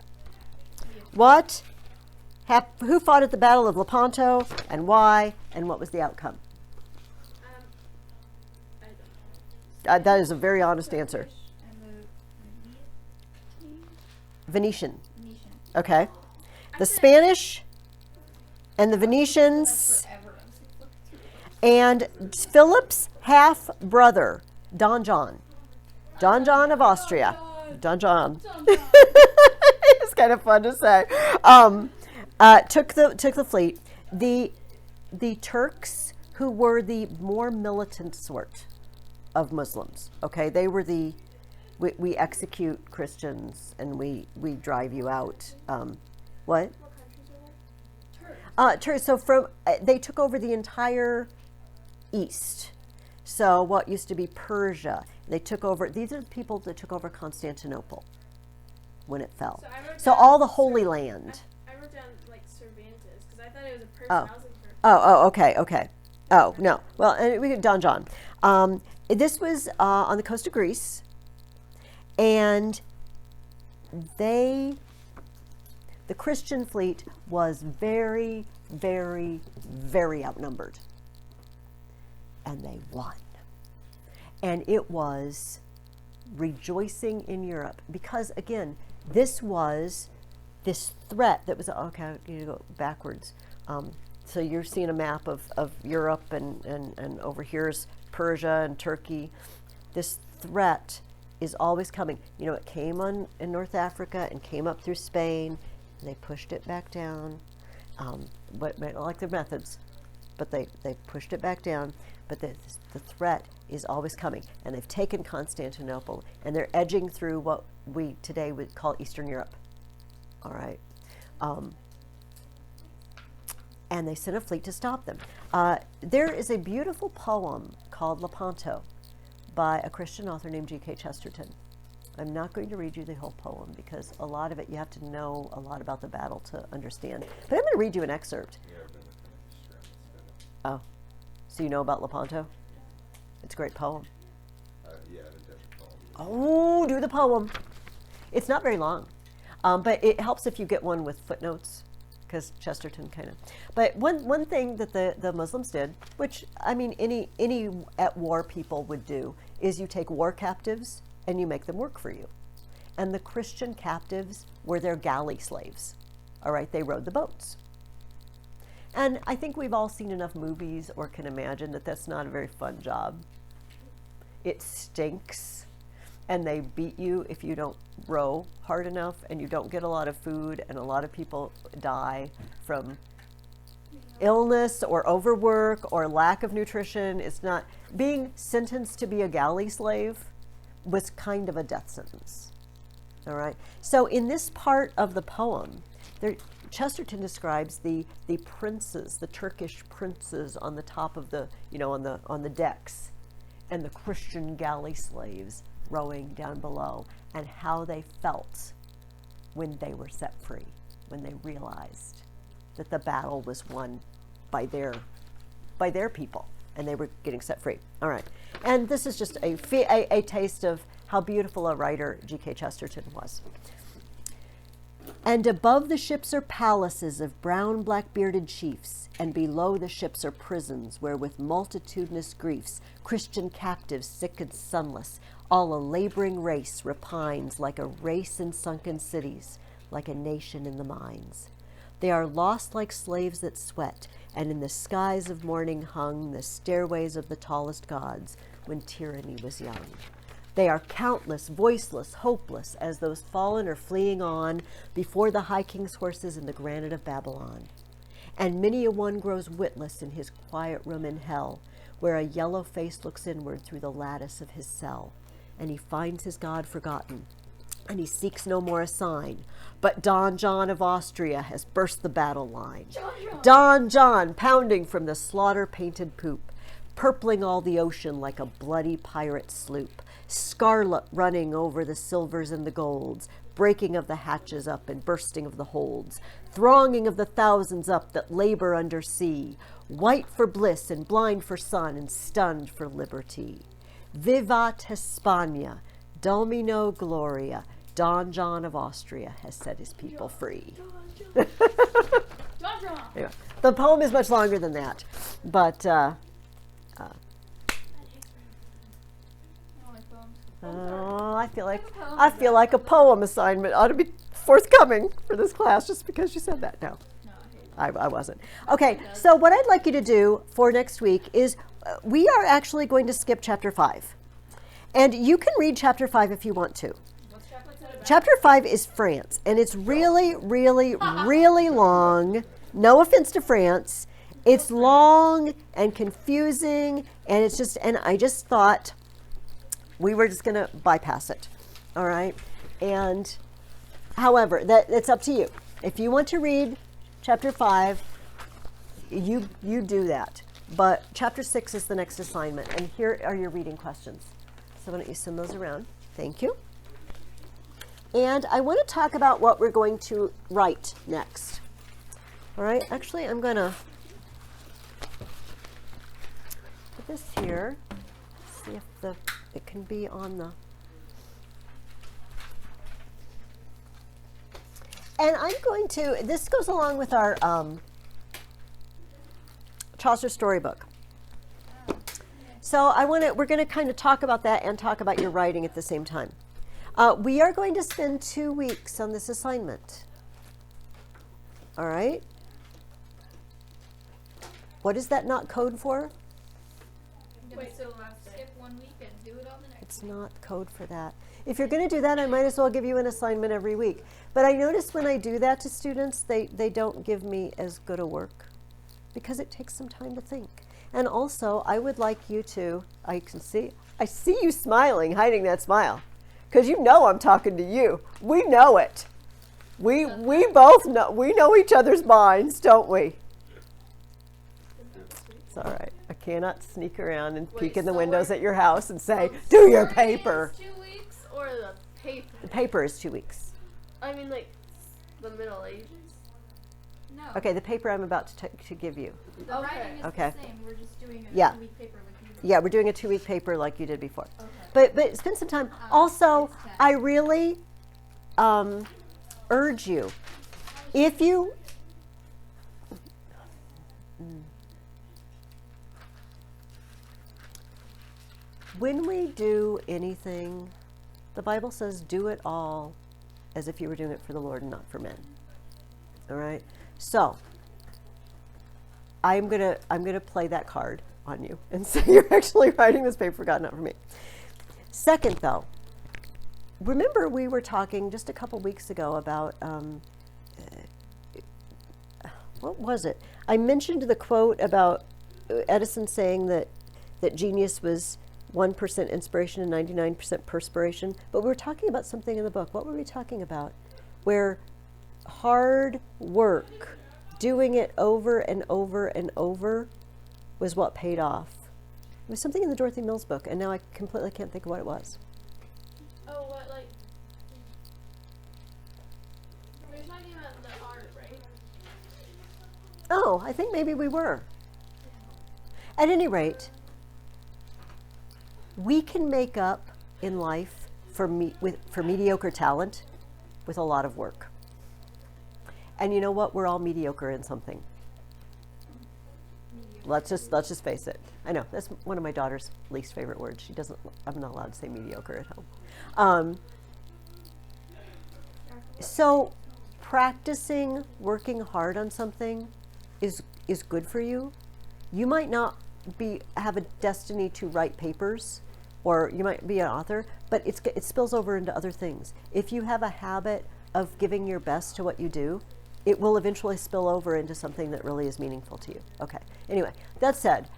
S1: Who fought at the Battle of Lepanto, and why, and what was the outcome?
S3: I don't know.
S1: That is a very honest answer.
S5: And
S1: Venetian.
S5: Venetian.
S1: Okay. The Spanish and the Venetians
S5: Forever. I was like, look through.
S1: and Philip's half brother, Don John. Don John of Austria. Don John. It's kind of fun to say. Took the fleet. The Turks who were the more militant sort of Muslims. Okay, they were we execute Christians and we drive you out. What?
S3: What countries are there?
S1: Turks. So they took over the entire east. So what used to be Persia, they took over. These are the people that took over Constantinople when it fell.
S3: So, I wrote
S1: So
S3: down
S1: all the Holy Land.
S3: I wrote down like Cervantes because I thought it was a person.
S1: Oh.
S3: I was looking for.
S1: Okay. Oh, no. Well, and we Don John. This was on the coast of Greece, and the Christian fleet was very, very, very outnumbered. And they won. And it was rejoicing in Europe because, again, this was this threat that was, okay, I need to go backwards. So you're seeing a map of Europe and over here's Persia and Turkey. This threat is always coming. You know, it came in North Africa and came up through Spain, and they pushed it back down. But I don't like their methods, but they pushed it back down. But the threat is always coming. And they've taken Constantinople, and they're edging through what we today would call Eastern Europe. All right. And they sent a fleet to stop them. There is a beautiful poem called Lepanto by a Christian author named G.K. Chesterton. I'm not going to read you the whole poem because a lot of it you have to know a lot about the battle to understand. But I'm going to read you an excerpt. Oh, so you know about Lepanto? It's a great poem.
S6: Yeah, the desert poem.
S1: Oh, do the poem. It's not very long, but it helps if you get one with footnotes, because Chesterton kind of. But one thing that the Muslims did, which I mean any at war people would do, is you take war captives and you make them work for you. And the Christian captives were their galley slaves. All right, they rowed the boats. And I think we've all seen enough movies or can imagine that that's not a very fun job. It stinks, and they beat you if you don't row hard enough, and you don't get a lot of food, and a lot of people die from illness or overwork or lack of nutrition. It's not being sentenced to be a galley slave was kind of a death sentence. All right. So in this part of the poem, Chesterton describes the princes, the Turkish princes on the top of the, on the decks, and the Christian galley slaves rowing down below, and how they felt when they were set free, when they realized that the battle was won by their people, and they were getting set free. All right. And this is just a taste of how beautiful a writer G.K. Chesterton was. And above the ships are palaces of brown black-bearded chiefs, and below the ships are prisons where with multitudinous griefs Christian captives sick and sunless, all a laboring race repines like a race in sunken cities, like a nation in the mines. They are lost like slaves that sweat, and in the skies of morning hung the stairways of the tallest gods when tyranny was young. They are countless, voiceless, hopeless, as those fallen are fleeing on before the high king's horses in the granite of Babylon. And many a one grows witless in his quiet room in hell, where a yellow face looks inward through the lattice of his cell, and he finds his God forgotten, and he seeks no more a sign. But Don John of Austria has burst the battle line. Don John pounding from the slaughter-painted poop, purpling all the ocean like a bloody pirate sloop, scarlet running over the silvers and the golds, breaking of the hatches up and bursting of the holds, thronging of the thousands up that labor under sea, white for bliss and blind for sun and stunned for liberty. Vivat Hispania, Domino Gloria, Don John of Austria has set his people free. Anyway, the poem is much longer than that, but I feel like a poem assignment ought to be forthcoming for this class just because you said that. No, I wasn't. Okay, so what I'd like you to do for next week is we are actually going to skip chapter 5. And you can read chapter 5 if you want to. Chapter 5 is France, and it's really, really, really long. No offense to France. It's long and confusing, and it's just, and I just thought we were just going to bypass it. All right. And however, it's up to you. If you want to read chapter 5, you do that. But chapter 6 is the next assignment. And here are your reading questions. So why don't you send those around? Thank you. And I want to talk about what we're going to write next. All right. Actually, I'm going to put this here. See if it can be on the... And I'm going to, this goes along with our Chaucer storybook. So we're going to kind of talk about that and talk about your writing at the same time. We are going to spend 2 weeks on this assignment. All right? What is that not code for?
S5: Wait, so skip 1 week and do it on the next.
S1: It's not code for that. If you're going to do that, I might as well give you an assignment every week. But I notice when I do that to students, they don't give me as good a work because it takes some time to think. And also, I would like you to, I see you smiling, hiding that smile, because you know I'm talking to you. We know it. We both know, we know each other's minds, don't we? It's all right. I cannot sneak around and peek in the windows at your house and say, do your paper.
S4: 2 weeks or the paper?
S1: The paper is 2 weeks.
S4: I mean, like the Middle Ages.
S5: No.
S1: Okay, the paper I'm about to give you.
S5: The writing is
S1: Okay.
S5: the same. We're just doing a
S1: Yeah.
S5: 2-week paper like you did.
S1: Yeah, we're doing a 2-week paper like you did before.
S5: Okay.
S1: But spend some time. Also,
S5: it's 10.
S1: I really urge you, if you when we do anything, the Bible says, do it all as if you were doing it for the Lord and not for men. All right? So, I'm gonna play that card on you and say you're actually writing this paper for God, not for me. Second, though, remember we were talking just a couple weeks ago about what was it? I mentioned the quote about Edison saying that genius was 1% inspiration and 99% perspiration. But we were talking about something in the book. What were we talking about? Where hard work, doing it over and over and over, was what paid off. It was something in the Dorothy Mills book, and now I completely can't think of what it was.
S3: Oh, what, like... We're talking about the art, right?
S1: Oh, I think maybe we were. At any rate, we can make up in life for mediocre talent with a lot of work. And you know what? We're all mediocre in something. Let's just face it. I know that's one of my daughter's least favorite words. She doesn't. I'm not allowed to say mediocre at home. So practicing working hard on something is good for you. You might not have a destiny to write papers, or you might be an author, but it spills over into other things. If you have a habit of giving your best to what you do, it will eventually spill over into something that really is meaningful to you. Okay, anyway, that said,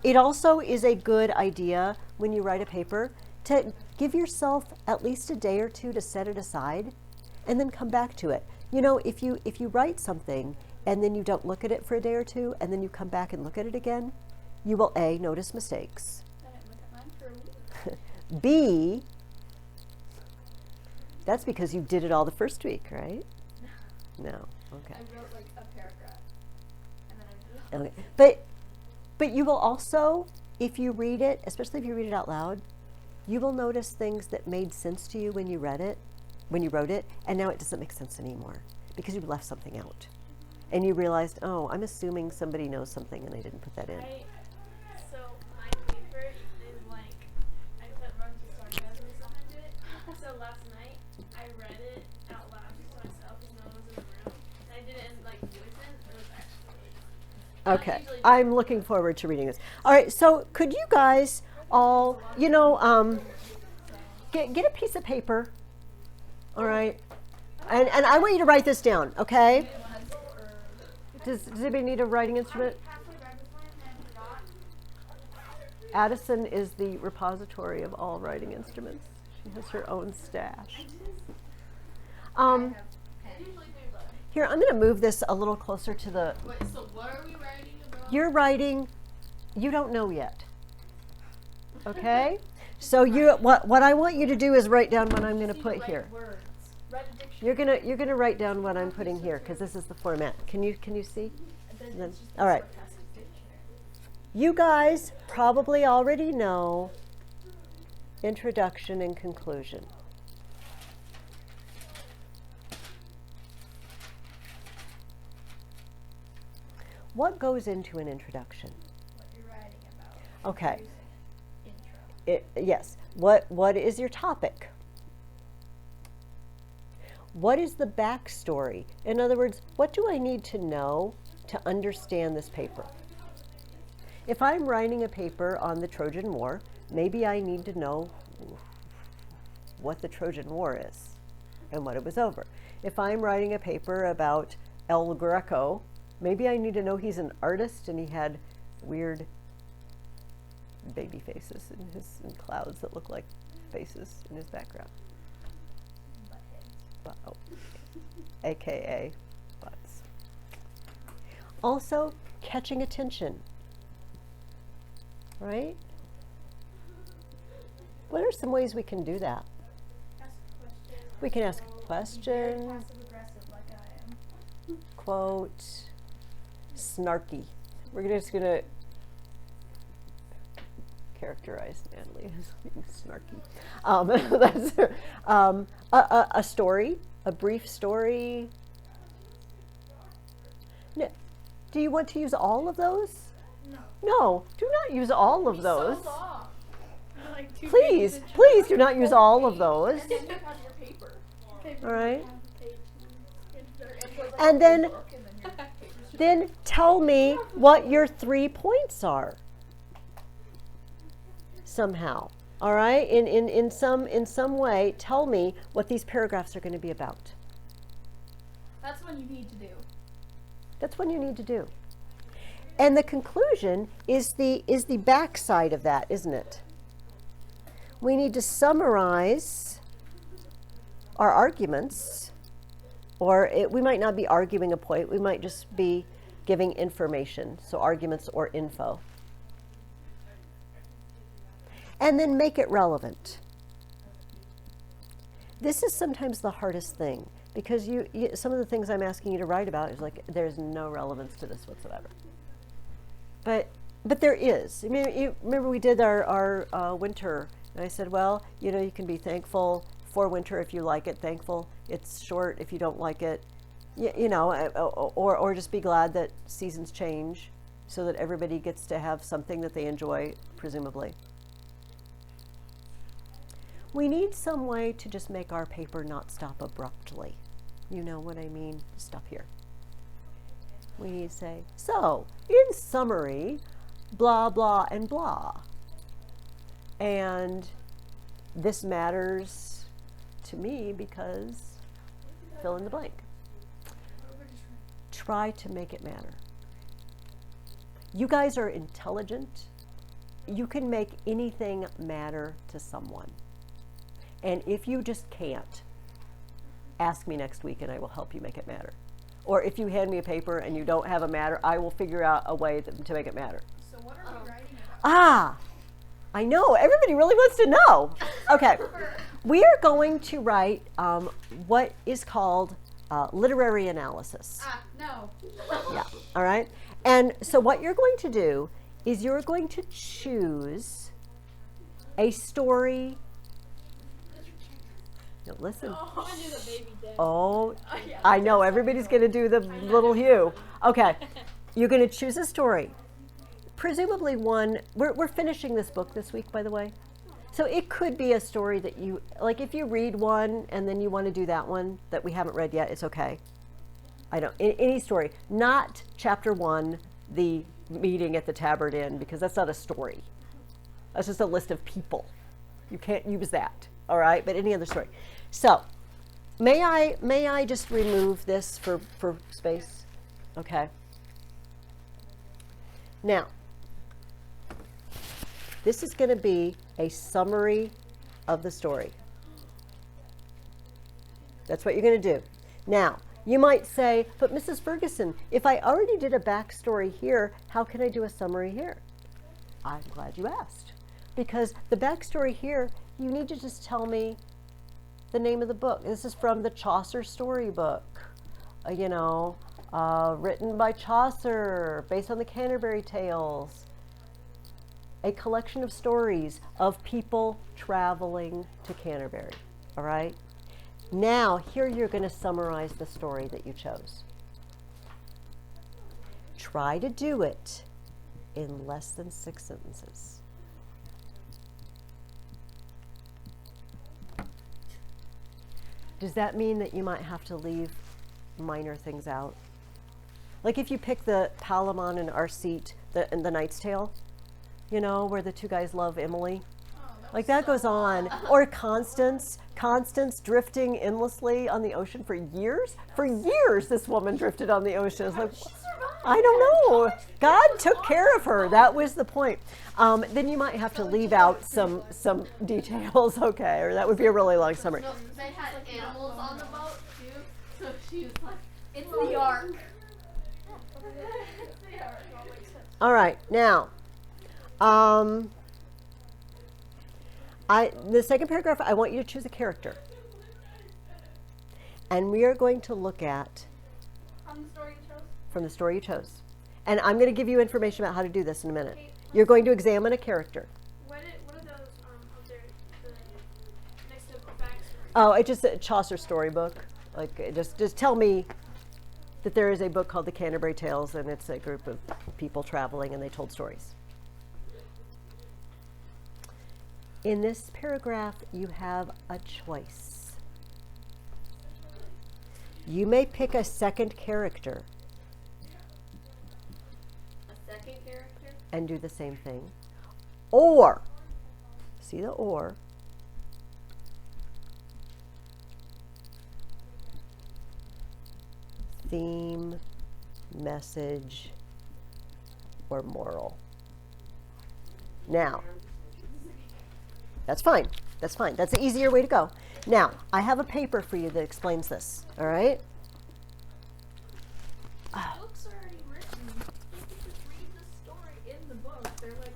S1: it also is a good idea when you write a paper to give yourself at least a day or two to set it aside and then come back to it. You know, if you write something and then you don't look at it for a day or two and then you come back and look at it again, you will A, notice mistakes,
S5: I didn't look at mine for a week.
S1: B, that's because you did it all the first week, right? No. Okay.
S5: I wrote like a paragraph, and then I did it.
S1: Okay. But you will also, if you read it, especially if you read it out loud, you will notice things that made sense to you when you read it, when you wrote it, and now it doesn't make sense anymore because you left something out. And you realized, oh, I'm assuming somebody knows something and I didn't put that in.
S3: So my paper is like, I put a bunch of sarcasm behind it. So last night I read it out loud to myself because no one was in the room. And I did it in like voice in. It was actually really fun.
S1: Okay, I'm looking forward to reading this. All right, so could you guys all, get a piece of paper, all right? And I want you to write this down, okay? Does anybody need a writing instrument?
S2: Halfway read this one and forgot.
S1: Addison is the repository of all writing instruments. She has her own stash. Here, I'm going to move this a little closer to the.
S4: Wait, so what are we writing about?
S1: You're writing. You don't know yet. Okay. So what I want you to do is write down what I'm going to put here.
S5: Words. Write a dictionary.
S1: You're gonna write down what I'm putting here because this is the format. Can you see? Then- all right. You guys probably already know introduction and conclusion. What goes into an introduction?
S5: What you're writing about.
S1: Okay.
S5: Intro.
S1: Yes. What is your topic? What is the backstory? In other words, what do I need to know to understand this paper? If I'm writing a paper on the Trojan War, maybe I need to know what the Trojan War is and what it was over. If I'm writing a paper about El Greco, maybe I need to know he's an artist and he had weird baby faces and clouds that look like faces in his background. Oh, AKA butts. Also, catching attention, right? What are some ways we can do that?
S2: Ask a question.
S1: We can ask a
S5: Very
S1: question,
S5: passive aggressive like I am.
S1: quote, snarky. We're just gonna characterize Natalie as being snarky. That's a story, a brief story. No. Do you want to use all of those?
S5: No.
S1: No, do not use all of those.
S5: So long. Like 2
S1: Please,
S5: pages of
S1: please do not use all of those.
S5: And then you have your paper.
S1: All right.
S5: Like
S1: And then-
S5: book, and then your paper's
S1: Then tell me what your 3 points are. Somehow. All right? In some way, tell me what these paragraphs are going to be about.
S5: That's what you need to do.
S1: That's what you need to do. And the conclusion is the backside of that, isn't it? We need to summarize our arguments, or we might not be arguing a point, we might just be giving information, so arguments or info. And then make it relevant. This is sometimes the hardest thing, because some of the things I'm asking you to write about is like, there's no relevance to this whatsoever. But there is. I mean, you remember we did our winter, and I said, well, you can be thankful for winter if you like it, thankful it's short if you don't like it, or just be glad that seasons change so that everybody gets to have something that they enjoy, presumably. We need some way to just make our paper not stop abruptly. You know what I mean? Stop here. We need to say, so, in summary, blah, blah, and blah. And this matters to me because fill in the blank. Try to make it matter. You guys are intelligent. You can make anything matter to someone. And if you just can't, ask me next week and I will help you make it matter. Or if you hand me a paper and you don't have a matter, I will figure out a way to make it matter.
S5: So what are we writing about?
S1: Ah, I know. Everybody really wants to know. Okay. We are going to write what is called literary analysis.
S5: No.
S1: Yeah. All right. And so what you're going to do is you're going to choose a story. No, listen.
S3: Oh, I knew the baby dead.
S1: Oh,
S5: yeah.
S1: I know. Everybody's going to do the little hue. Okay. You're going to choose a story. Presumably one. We're finishing this book this week, by the way. So it could be a story that you, like if you read one and then you want to do that one that we haven't read yet, it's okay. Any story. Not chapter 1, the meeting at the Tabard Inn, because that's not a story. That's just a list of people. You can't use that. All right, but any other story. So, may I just remove this for space? Okay. Now, this is going to be a summary of the story. That's what you're going to do. Now, you might say, but Mrs. Ferguson, if I already did a backstory here, how can I do a summary here? I'm glad you asked. Because the backstory here, you need to just tell me the name of the book. This is from the Chaucer storybook, written by Chaucer, based on the Canterbury Tales. A collection of stories of people traveling to Canterbury, all right? Now, here you're going to summarize the story that you chose. Try to do it in less than 6 sentences. Does that mean that you might have to leave minor things out? Like if you pick the Palamon and Arcite, the Knight's Tale, where the two guys love Emily. Like that goes on. Or Constance drifting endlessly on the ocean for years. For years, this woman drifted on the ocean. It's like, I don't know. God took care of her. That was the point. Then you might have to leave out some details, okay, or that would be a really long summary.
S4: No, they had animals on the boat too, so she was like, it's the ark.
S1: All right, now, the second paragraph, I want you to choose a character. And we are going to look at from the story you chose. And I'm going to give you information about how to do this in a minute. You're going to examine a character.
S3: What are those up there, the next to backstory?
S1: Oh, it's just a Chaucer storybook. Like, just tell me that there is a book called the Canterbury Tales, and it's a group of people traveling, and they told stories. In this paragraph, you have a choice. You may pick a second character. And do the same thing. Or, see the or, theme, message, or moral. Now, that's fine. That's fine. That's the easier way to go. Now, I have a paper for you that explains this. All right?
S5: Books are already written. You can just read the story in the book. They're like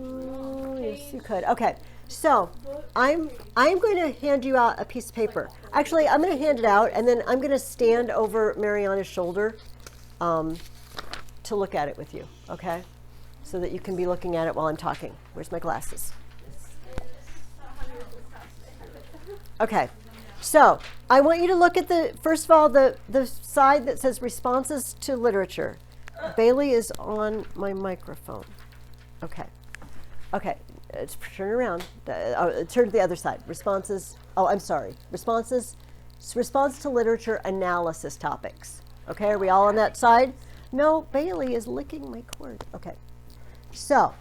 S1: Oh, yes, you could. Okay. So, I'm going to hand you out a piece of paper. Actually, I'm going to hand it out, and then I'm going to stand over Mariana's shoulder to look at it with you. Okay? So that you can be looking at it while I'm talking. Where's my glasses? Okay, so I want you to look at first of all, the side that says responses to literature. Bailey is on my microphone. Okay, turn around, turn to the other side. Response to literature analysis topics. Okay, are we all on that side? No, Bailey is licking my cord. Okay, so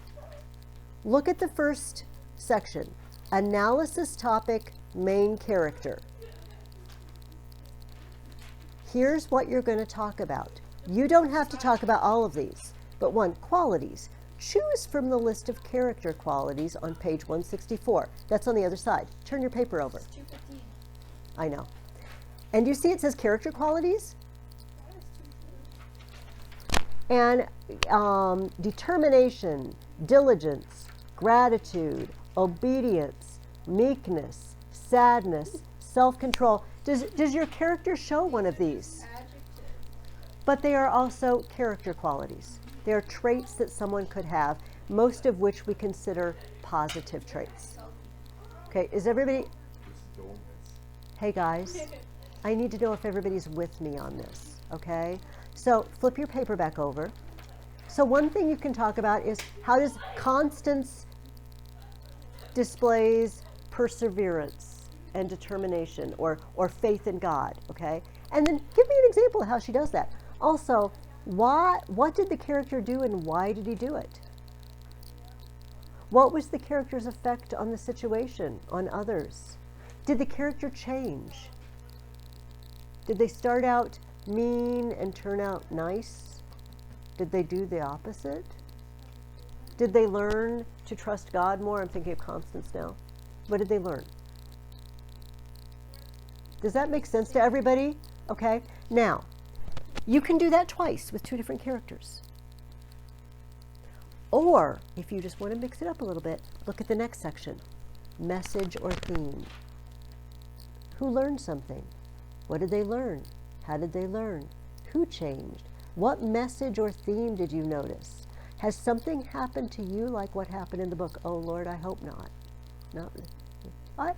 S1: look at the first section, analysis topic, main character. Here's what you're going to talk about. You don't have to talk about all of these, but 1, qualities. Choose from the list of character qualities on page 164. That's on the other side. Turn your paper over.
S5: 215.
S1: I know. And you see it says character qualities? And determination, diligence, gratitude, obedience, meekness, sadness, self-control. Does your character show one of these? But they are also character qualities. They are traits that someone could have, most of which we consider positive traits. Okay, is everybody? Hey guys, I need to know if everybody's with me on this, okay? So flip your paper back over. So one thing you can talk about is how does Constance displays perseverance and determination or faith in God, okay? And then give me an example of how she does that. Also, what did the character do and why did he do it? What was the character's effect on the situation, on others? Did the character change? Did they start out mean and turn out nice? Did they do the opposite? Did they learn to trust God more? I'm thinking of Constance now. What did they learn? Does that make sense to everybody? Okay. Now, you can do that twice with 2 different characters. Or, if you just want to mix it up a little bit, look at the next section. Message or theme. Who learned something? What did they learn? How did they learn? Who changed? What message or theme did you notice? Has something happened to you like what happened in the book? Oh Lord, I hope not. No. I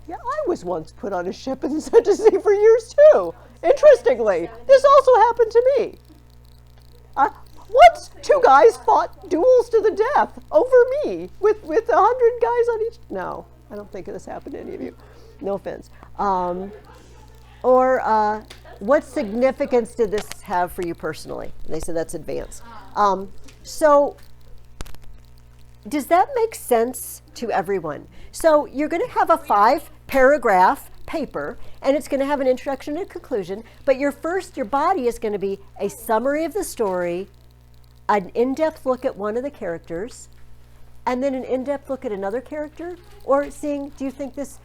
S1: was once put on a ship and sent to sea for years too. Interestingly, this also happened to me. Once 2 guys fought duels to the death over me with 100 guys on each. No, I don't think this happened to any of you. No offense. What significance did this have for you personally? And they said that's advanced. So does that make sense to everyone? So you're going to have a 5-paragraph paper, and it's going to have an introduction and a conclusion, but your body is going to be a summary of the story, an in-depth look at one of the characters, and then an in-depth look at another character, or seeing, do you think this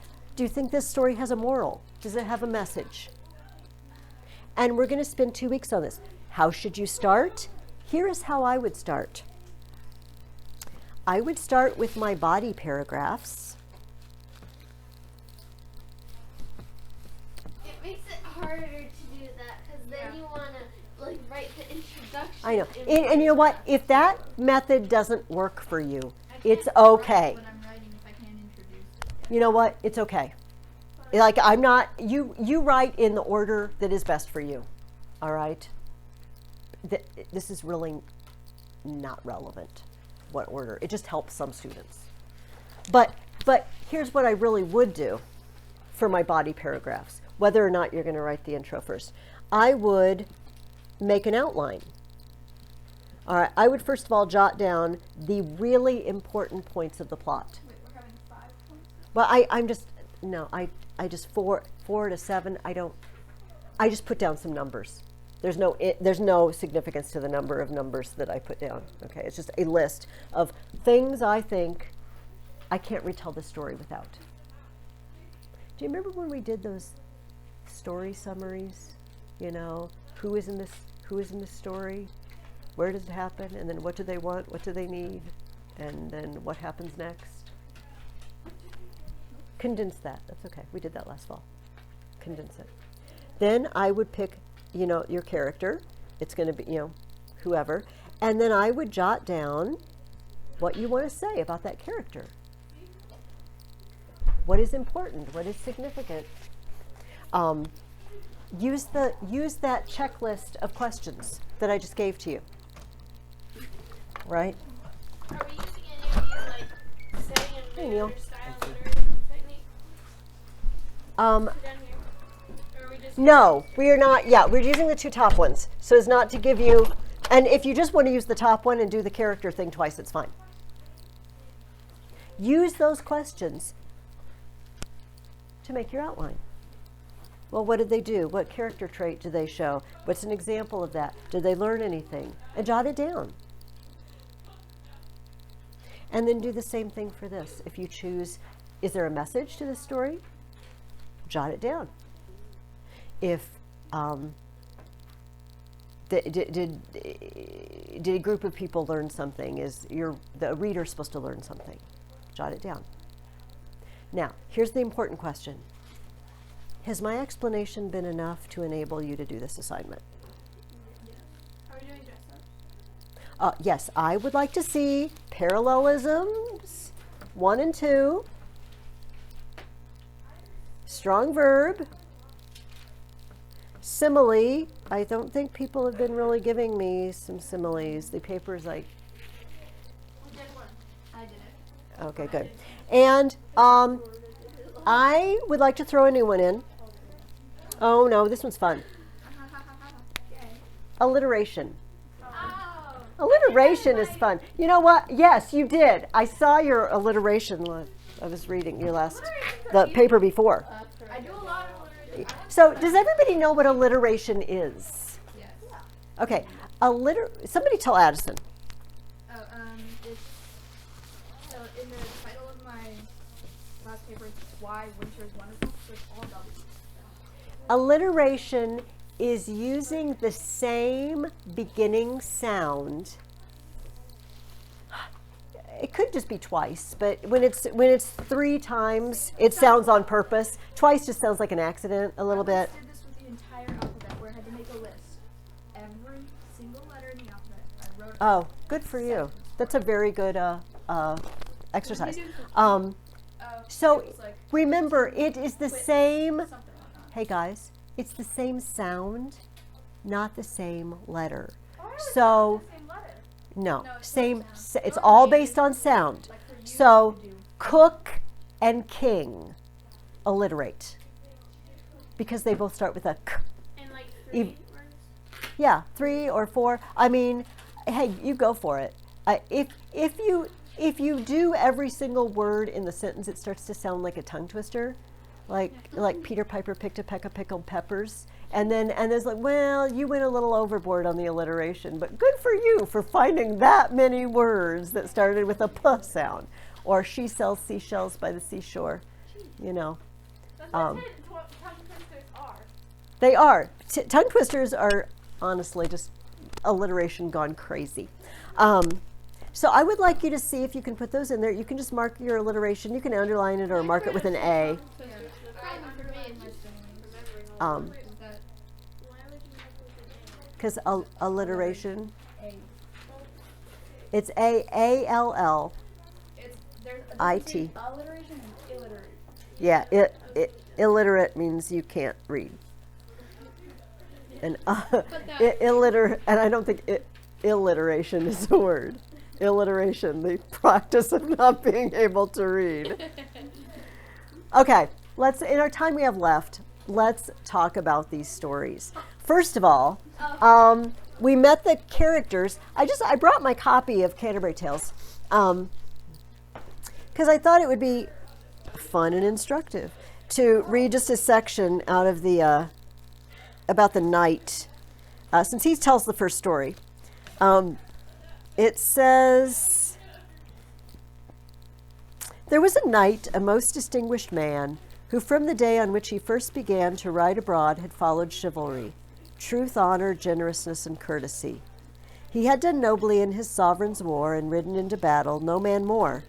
S1: story has a moral? Does it have a message? And we're going to spend 2 weeks on this. How should you start? Here is how I would start. I would start with my body paragraphs.
S4: It makes it harder to do that because then you want to like write the introduction.
S1: I know. And you know what? If that method doesn't work for you, it's okay.
S5: What I'm writing if I can't introduce it.
S1: You know what? It's okay. Like you write in the order that is best for you. All right? This is really not relevant, what order. It just helps some students. But here's what I really would do for my body paragraphs, whether or not you're going to write the intro first. I would make an outline. All right, I would first of all jot down the really important points of the plot.
S5: Wait, we're having 5 points?
S1: Well, I just 4 to 7. I just put down some numbers. There's no significance to the number of numbers that I put down. Okay, it's just a list of things I think I can't retell the story without. Do you remember when we did those story summaries? You know, who is in this story? Where does it happen? And then what do they want? What do they need? And then what happens next? Condense that. That's okay. We did that last fall. Condense it. Then I would pick, your character. It's going to be, whoever. And then I would jot down what you want to say about that character. What is important? What is significant? Use that checklist of questions that I just gave to you. Right?
S3: Are we using any of these, like, say
S1: Hey,
S3: and
S1: Neil.
S3: murder style literature technique down here? Or are we just
S1: No, we are not. Yeah, we're using the 2 top ones so as not to give you. And if you just want to use the top one and do the character thing twice, it's fine. Use those questions to make your outline. Well, what did they do? What character trait do they show? What's an example of that? Did they learn anything? And jot it down. And then do the same thing for this. If you choose, is there a message to this story? Jot it down. If did a group of people learn something? Is the reader supposed to learn something? Jot it down. Now, here's the important question. Has my explanation been enough to enable you to do this assignment?
S3: Are we doing dress up?
S1: Yes, I would like to see parallelisms, 1 and 2, strong verb, simile. I don't think people have been really giving me some similes. The paper's like,
S5: We did one. I did it.
S1: okay, good. And I would like to throw a new one in. Oh no, this one's fun. Alliteration. Alliteration is fun. You know what? Yes, you did. I saw your alliteration. I was reading the paper before.
S5: I do a lot of alliteration.
S1: So, does everybody know what alliteration is?
S5: Yes.
S1: Okay, somebody tell Addison.
S5: Oh, it's paper, it's why winter is wonderful, so it's all W's.
S1: Alliteration is using the same beginning sound. It could just be twice, but when it's 3 times, it sounds on purpose. Twice just sounds like an accident a little bit.
S5: I did this with the entire alphabet, where I had to make a list. Every single letter in the alphabet, I wrote.
S1: Oh, good for you. That's a very good exercise. So
S5: It was like
S1: remember, it is the same.
S5: something like that.
S1: Hey guys, it's the same sound, not the same letter.
S5: Why was it
S1: So
S5: not the same letter?
S1: no,
S5: No, it's
S1: same.
S5: not sound.
S1: It's all based on sound.
S5: Like for you
S1: So
S5: to do.
S1: cook and king alliterate because they both start with a k.
S3: And like 3
S1: Ev-
S3: words.
S1: Yeah, 3 or 4. I mean, hey, you go for it. If you do every single word in the sentence, it starts to sound like a tongue twister, like Peter Piper picked a peck of pickled peppers, and there's like, well, you went a little overboard on the alliteration, but good for you for finding that many words that started with a p sound, or she sells seashells by the seashore, you know.
S3: That's what tongue twisters are.
S1: They are. Tongue twisters are honestly just alliteration gone crazy. So I would like you to see if you can put those in there. You can just mark your alliteration. You can underline it or mark it with an A.
S3: The problem for me is just remembering all
S1: Um,
S3: the words. Why would you mark it with an A?
S1: Because alliteration,
S5: A.
S1: it's A-A-L-L.
S5: There's a difference
S1: IT.
S5: between alliteration and illiterate.
S1: Yeah, illiterate means you can't read. And illiterate, and I don't think illiteration is a word. Illiteration, the practice of not being able to read. Okay, in our time we have left, let's talk about these stories. First of all, we met the characters. I brought my copy of Canterbury Tales because I thought it would be fun and instructive to read just a section out of the about the knight, since he tells the first story. It says, there was a knight, a most distinguished man, who from the day on which he first began to ride abroad had followed chivalry, truth, honor, generousness, and courtesy. He had done nobly in his sovereign's war and ridden into battle, no man more,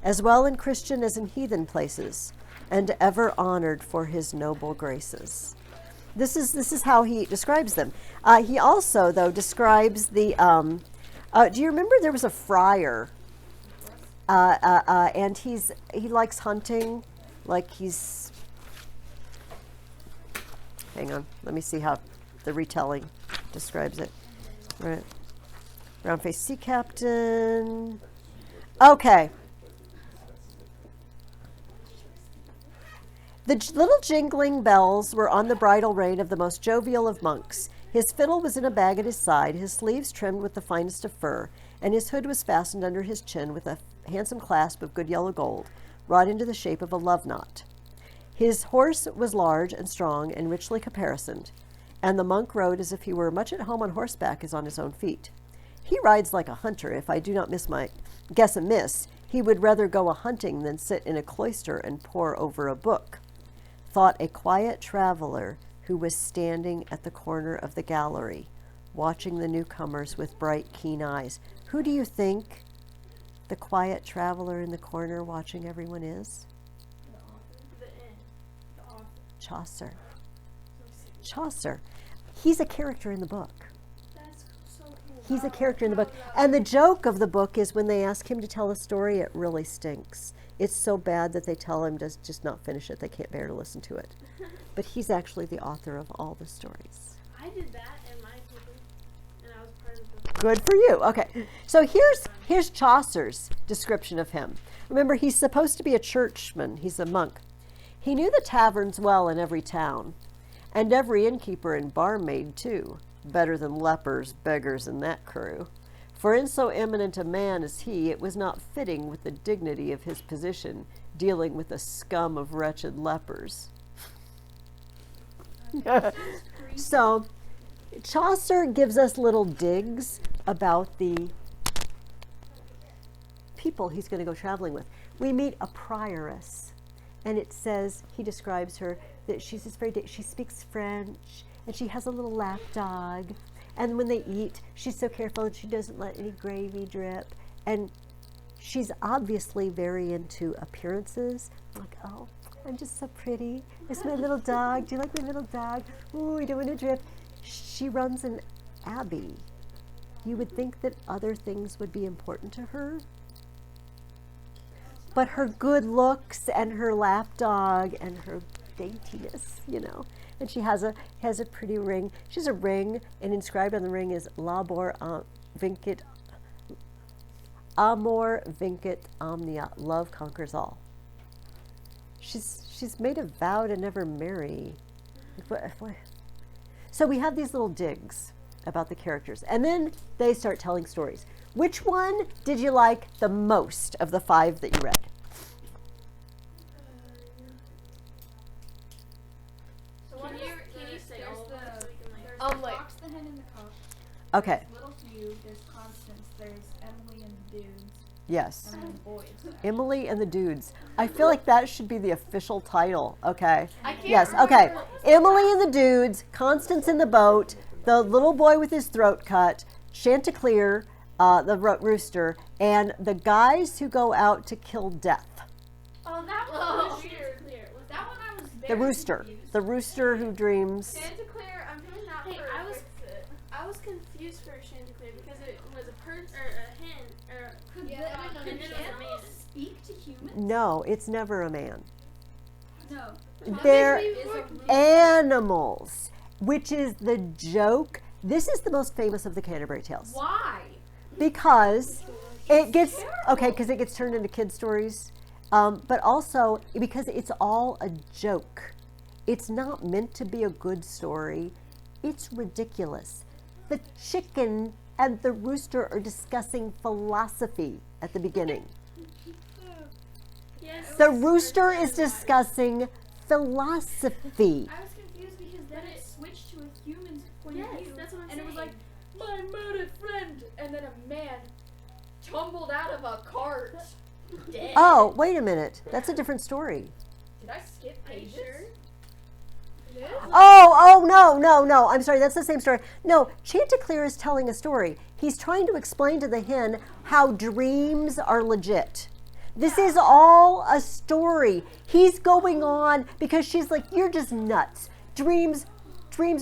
S1: as well in Christian as in heathen places, and ever honored for his noble graces. This is how he describes them. He also, though, describes the. Do you remember there was a friar, and he likes hunting, like he's. Hang on, let me see how the retelling describes it. Right, round-faced sea captain. Okay. The little jingling bells were on the bridle rein of the most jovial of monks. His fiddle was in a bag at his side, his sleeves trimmed with the finest of fur, and his hood was fastened under his chin with a handsome clasp of good yellow gold, wrought into the shape of a love knot. His horse was large and strong and richly caparisoned, and the monk rode as if he were much at home on horseback as on his own feet. He rides like a hunter. If I do not guess amiss, he would rather go a-hunting than sit in a cloister and pore over a book, thought a quiet traveler who was standing at the corner of the gallery, watching the newcomers with bright, keen eyes. Who do you think the quiet traveler in the corner watching everyone is?
S3: The author.
S1: Chaucer. Chaucer. He's a character in the book.
S3: That's so cool.
S1: He's a character in the book. And the joke of the book is when they ask him to tell a story, it really stinks. It's so bad that they tell him to just not finish it. They can't bear to listen to it. But he's actually the author of all the stories.
S3: I did that in my paper, and I was part of the.
S1: Good for you. Okay. So here's Chaucer's description of him. Remember, he's supposed to be a churchman. He's a monk. He knew the taverns well in every town, and every innkeeper and barmaid too, better than lepers, beggars, and that crew. For in so eminent a man as he, it was not fitting with the dignity of his position, dealing with a scum of wretched lepers. So, Chaucer gives us little digs about the people he's going to go traveling with. We meet a prioress. and it says, he describes her, that she's this she speaks French, and she has a little lap dog, and when they eat, she's so careful that she doesn't let any gravy drip, and she's obviously very into appearances, like, oh, I'm just so pretty. It's my little dog. Do you like my little dog? Ooh, we don't want to drip. She runs an abbey. You would think that other things would be important to her. But her good looks and her lap dog and her daintiness, you know. And she has a pretty ring. She has a ring, and inscribed on the ring is Labor Vincit Amor Vincit Omnia. Love conquers all. She's made a vow to never marry. So we have these little digs about the characters, and then they start telling stories. Which one did you like the most of the 5 that you read?
S5: So
S3: Can you say
S5: there's
S3: all of them so we can like?
S5: there's the
S4: wait.
S5: Fox, the Hen, and the Cock.
S1: Okay.
S5: There's Little Hugh. There's Constance. There's Emily and the Dudes.
S1: Yes.
S5: And then the boys.
S1: Emily and the Dudes. I feel like that should be the official title. Okay.
S4: I can't
S1: Yes.
S4: remember
S1: Okay.
S4: what was
S1: Emily and the Dudes. Constance in the boat. The little boy with his throat cut. Chanticleer, the rooster, and the guys who go out to kill death.
S5: Oh, that one
S4: Oh.
S5: was weird. That one I was
S1: The
S5: very
S1: rooster.
S5: confused.
S1: The rooster who dreams.
S2: Chanticleer, I'm doing that
S3: Hey,
S2: for
S3: I was-
S2: Fix-It.
S3: I was confused for Chanticleer because it was a person or a hen or
S5: Could
S2: Yeah,
S5: the
S3: and then it was a
S5: animals
S3: man.
S5: speak to humans?
S1: No, it's never a man.
S5: No.
S1: They're
S5: Is a
S1: animals, which is the joke. This is the most famous of the Canterbury Tales.
S5: Why?
S1: Because it gets because it gets turned into kid stories, but also because it's all a joke. It's not meant to be a good story. It's ridiculous. The chicken and the rooster are discussing philosophy at the beginning.
S3: Yes.
S1: The rooster is discussing philosophy.
S5: I was confused because then it switched to a human's point
S3: Yes,
S5: of view.
S3: that's what I'm
S5: and it was
S3: saying.
S5: like, my murdered friend, and then a man tumbled out of a cart. Dead.
S1: Oh, wait a minute. That's a different story.
S5: Did I skip
S3: Are you
S5: pages?
S3: sure?
S1: Oh, no. I'm sorry, that's the same story. No, Chanticleer is telling a story. He's trying to explain to the hen how dreams are legit. This is all a story. He's going on because she's like, you're just nuts. Dreams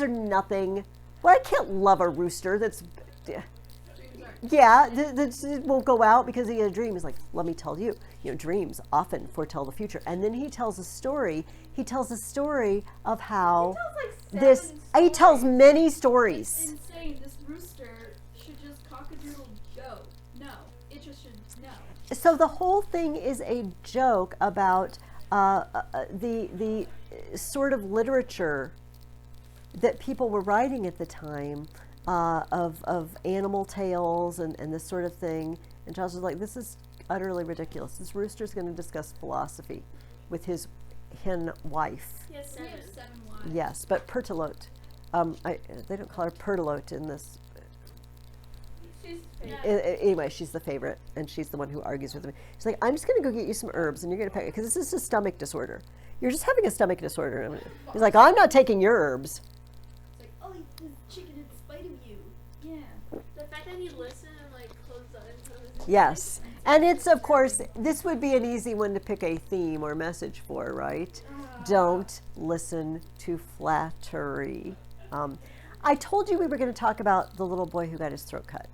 S1: are nothing. Well, I can't love a rooster that's... Yeah, that won't go out because he had a dream. He's like, let me tell you, dreams often foretell the future. And then he tells a story. He tells a story of how he tells many stories.
S5: Insane. This rooster should just cock-a-doodle go. No. It just should, no.
S1: So the whole thing is a joke about the sort of literature that people were writing at the time of animal tales and this sort of thing. And Charles was like, this is utterly ridiculous. This rooster's going to discuss philosophy with his hen wife.
S3: Yes,
S5: We
S3: 7.
S5: have 7 wives.
S1: Yes, but Pertelote. They don't call her Pertelote in this.
S2: She's fake.
S1: Anyway, she's the favorite, and she's the one who argues with me. She's like, I'm just going to go get you some herbs, and you're going to pack it, because this is a stomach disorder. You're just having a stomach disorder. And he's like, I'm not taking your herbs.
S5: It's like, oh, he's chicken in spite of you. Yeah.
S3: The fact that he listened and like closed the eyes.
S1: Yes. And it's, of course, this would be an easy one to pick a theme or message for, right? Don't listen to flattery. I told you we were going to talk about the little boy who got his throat cut.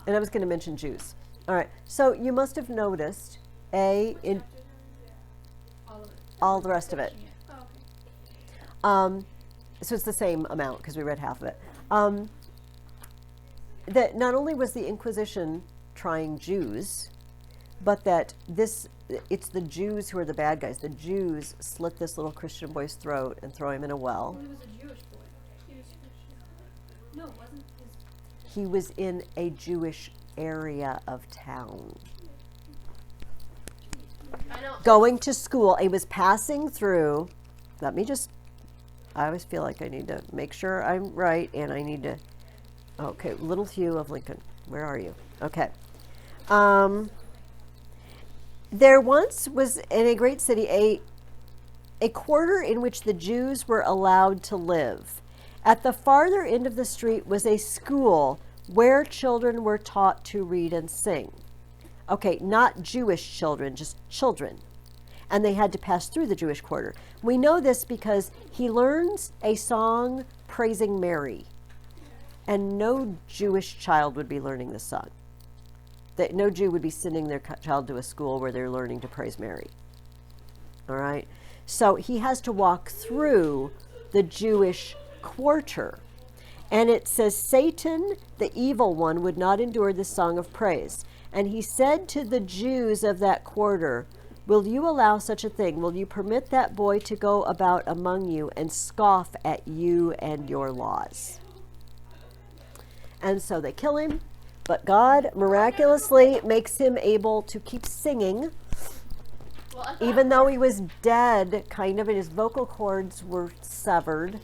S1: And I was going to mention Jews. All right. So you must have noticed, in
S5: All of it.
S1: all the rest of it.
S3: Oh, okay.
S1: So it's the same amount because we read half of it. That not only was the Inquisition trying Jews, but that it's the Jews who are the bad guys. The Jews slit this little Christian boy's throat and throw him in a well.
S5: Well, he was a Jewish boy. He was Christian. No, it wasn't his.
S1: He was in a Jewish area of town.
S3: I know.
S1: Going to school. He was passing through. I always feel like I need to make sure I'm right, and I need to. Okay, little Hugh of Lincoln. Where are you? Okay. There once was in a great city a quarter in which the Jews were allowed to live. At the farther end of the street was a school where children were taught to read and sing. Okay, not Jewish children, just children. And they had to pass through the Jewish quarter. We know this because he learns a song praising Mary. And no Jewish child would be learning this song. That no Jew would be sending their child to a school where they're learning to praise Mary. All right? So he has to walk through the Jewish quarter. And it says, Satan, the evil one, would not endure this song of praise. And he said to the Jews of that quarter, will you allow such a thing? Will you permit that boy to go about among you and scoff at you and your laws? And so they kill him, but God miraculously makes him able to keep singing, even though he was dead, kind of, and his vocal cords were severed.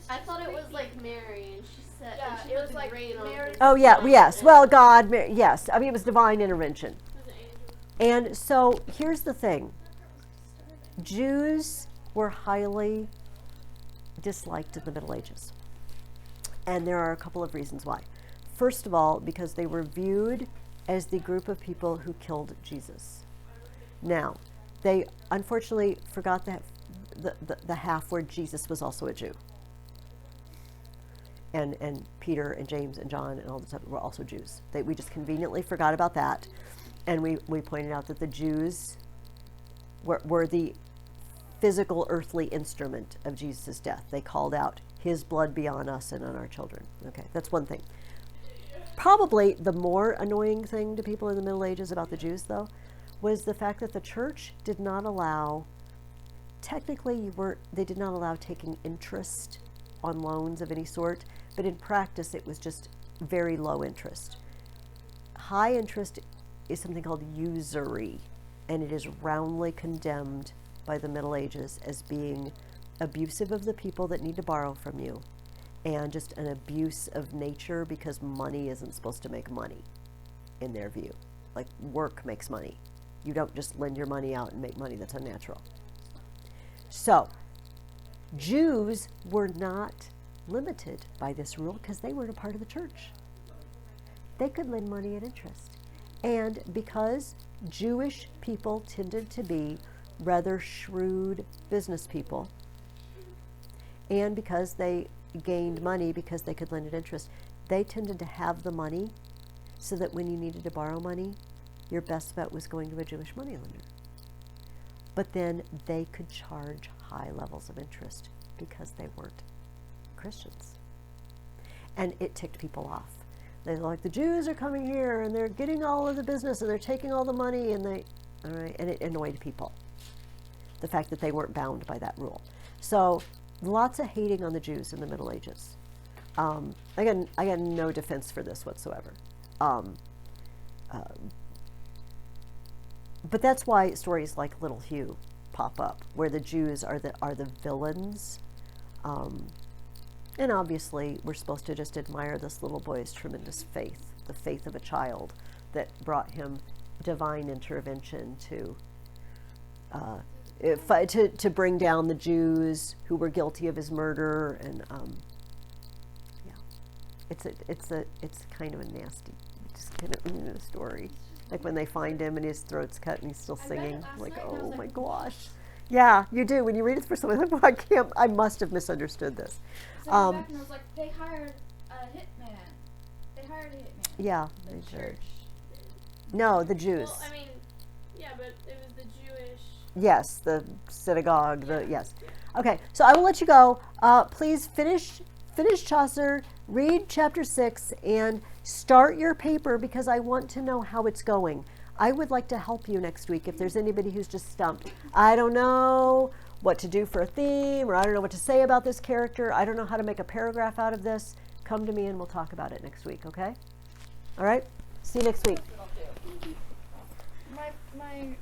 S4: I thought it was like Mary, and she said,
S5: Yeah,
S4: and she
S5: it
S4: put
S5: was
S4: the
S5: like
S4: grain on
S5: Mary-
S4: his
S1: Oh, yeah,
S4: tongue
S1: yes.
S4: and-
S1: Well, God, yes. I mean, it was divine intervention.
S3: It was an angel.
S1: And so here's the thing. Jews were highly disliked in the Middle Ages. And there are a couple of reasons why. First of all, because they were viewed as the group of people who killed Jesus. Now, they unfortunately forgot that the half where Jesus was also a Jew. And Peter and James and John and all the stuff were also Jews. We just conveniently forgot about that. And we pointed out that the Jews were the physical earthly instrument of Jesus' death. They called out, his blood be on us and on our children. Okay, that's one thing. Probably the more annoying thing to people in the Middle Ages about the Jews, though, was the fact that the church did not allow, technically they did not allow taking interest on loans of any sort, but in practice it was just very low interest. High interest is something called usury, and it is roundly condemned by the Middle Ages as being abusive of the people that need to borrow from you, and just an abuse of nature, because money isn't supposed to make money in their view. Like, work makes money. You don't just lend your money out and make money. That's unnatural. So Jews were not limited by this rule because they weren't a part of the church. They could lend money at interest. And because Jewish people tended to be rather shrewd business people, and because they gained money because they could lend at interest, they tended to have the money so that when you needed to borrow money, your best bet was going to a Jewish moneylender. But then they could charge high levels of interest because they weren't Christians. And it ticked people off. They're like, the Jews are coming here and they're getting all of the business and they're taking all the money, and and it annoyed people. The fact that they weren't bound by that rule. So lots of hating on the Jews in the Middle Ages. I got no defense for this whatsoever. But that's why stories like Little Hugh pop up, where the Jews are the villains. And obviously, we're supposed to just admire this little boy's tremendous faith, the faith of a child that brought him divine intervention to bring down the Jews who were guilty of his murder. And it's kind of a nasty, just kind of story. Like when they find him and his throat's cut and he's still singing. Like, oh my gosh. Yeah, you do. When you read it for someone, I must have misunderstood this.
S5: So I went back and I was like, they hired a hitman. They hired a hitman.
S1: Yeah,
S5: The
S1: they did.
S5: church.
S1: No, the Jews.
S3: Well, I mean, yeah, but it was the Jewish.
S1: Yes, the synagogue. Yes. Okay, so I will let you go. Please finish Chaucer, read chapter 6, and start your paper because I want to know how it's going. I would like to help you next week if there's anybody who's just stumped. I don't know what to do for a theme, or I don't know what to say about this character. I don't know how to make a paragraph out of this. Come to me and we'll talk about it next week, okay? All right? See you next week.
S5: My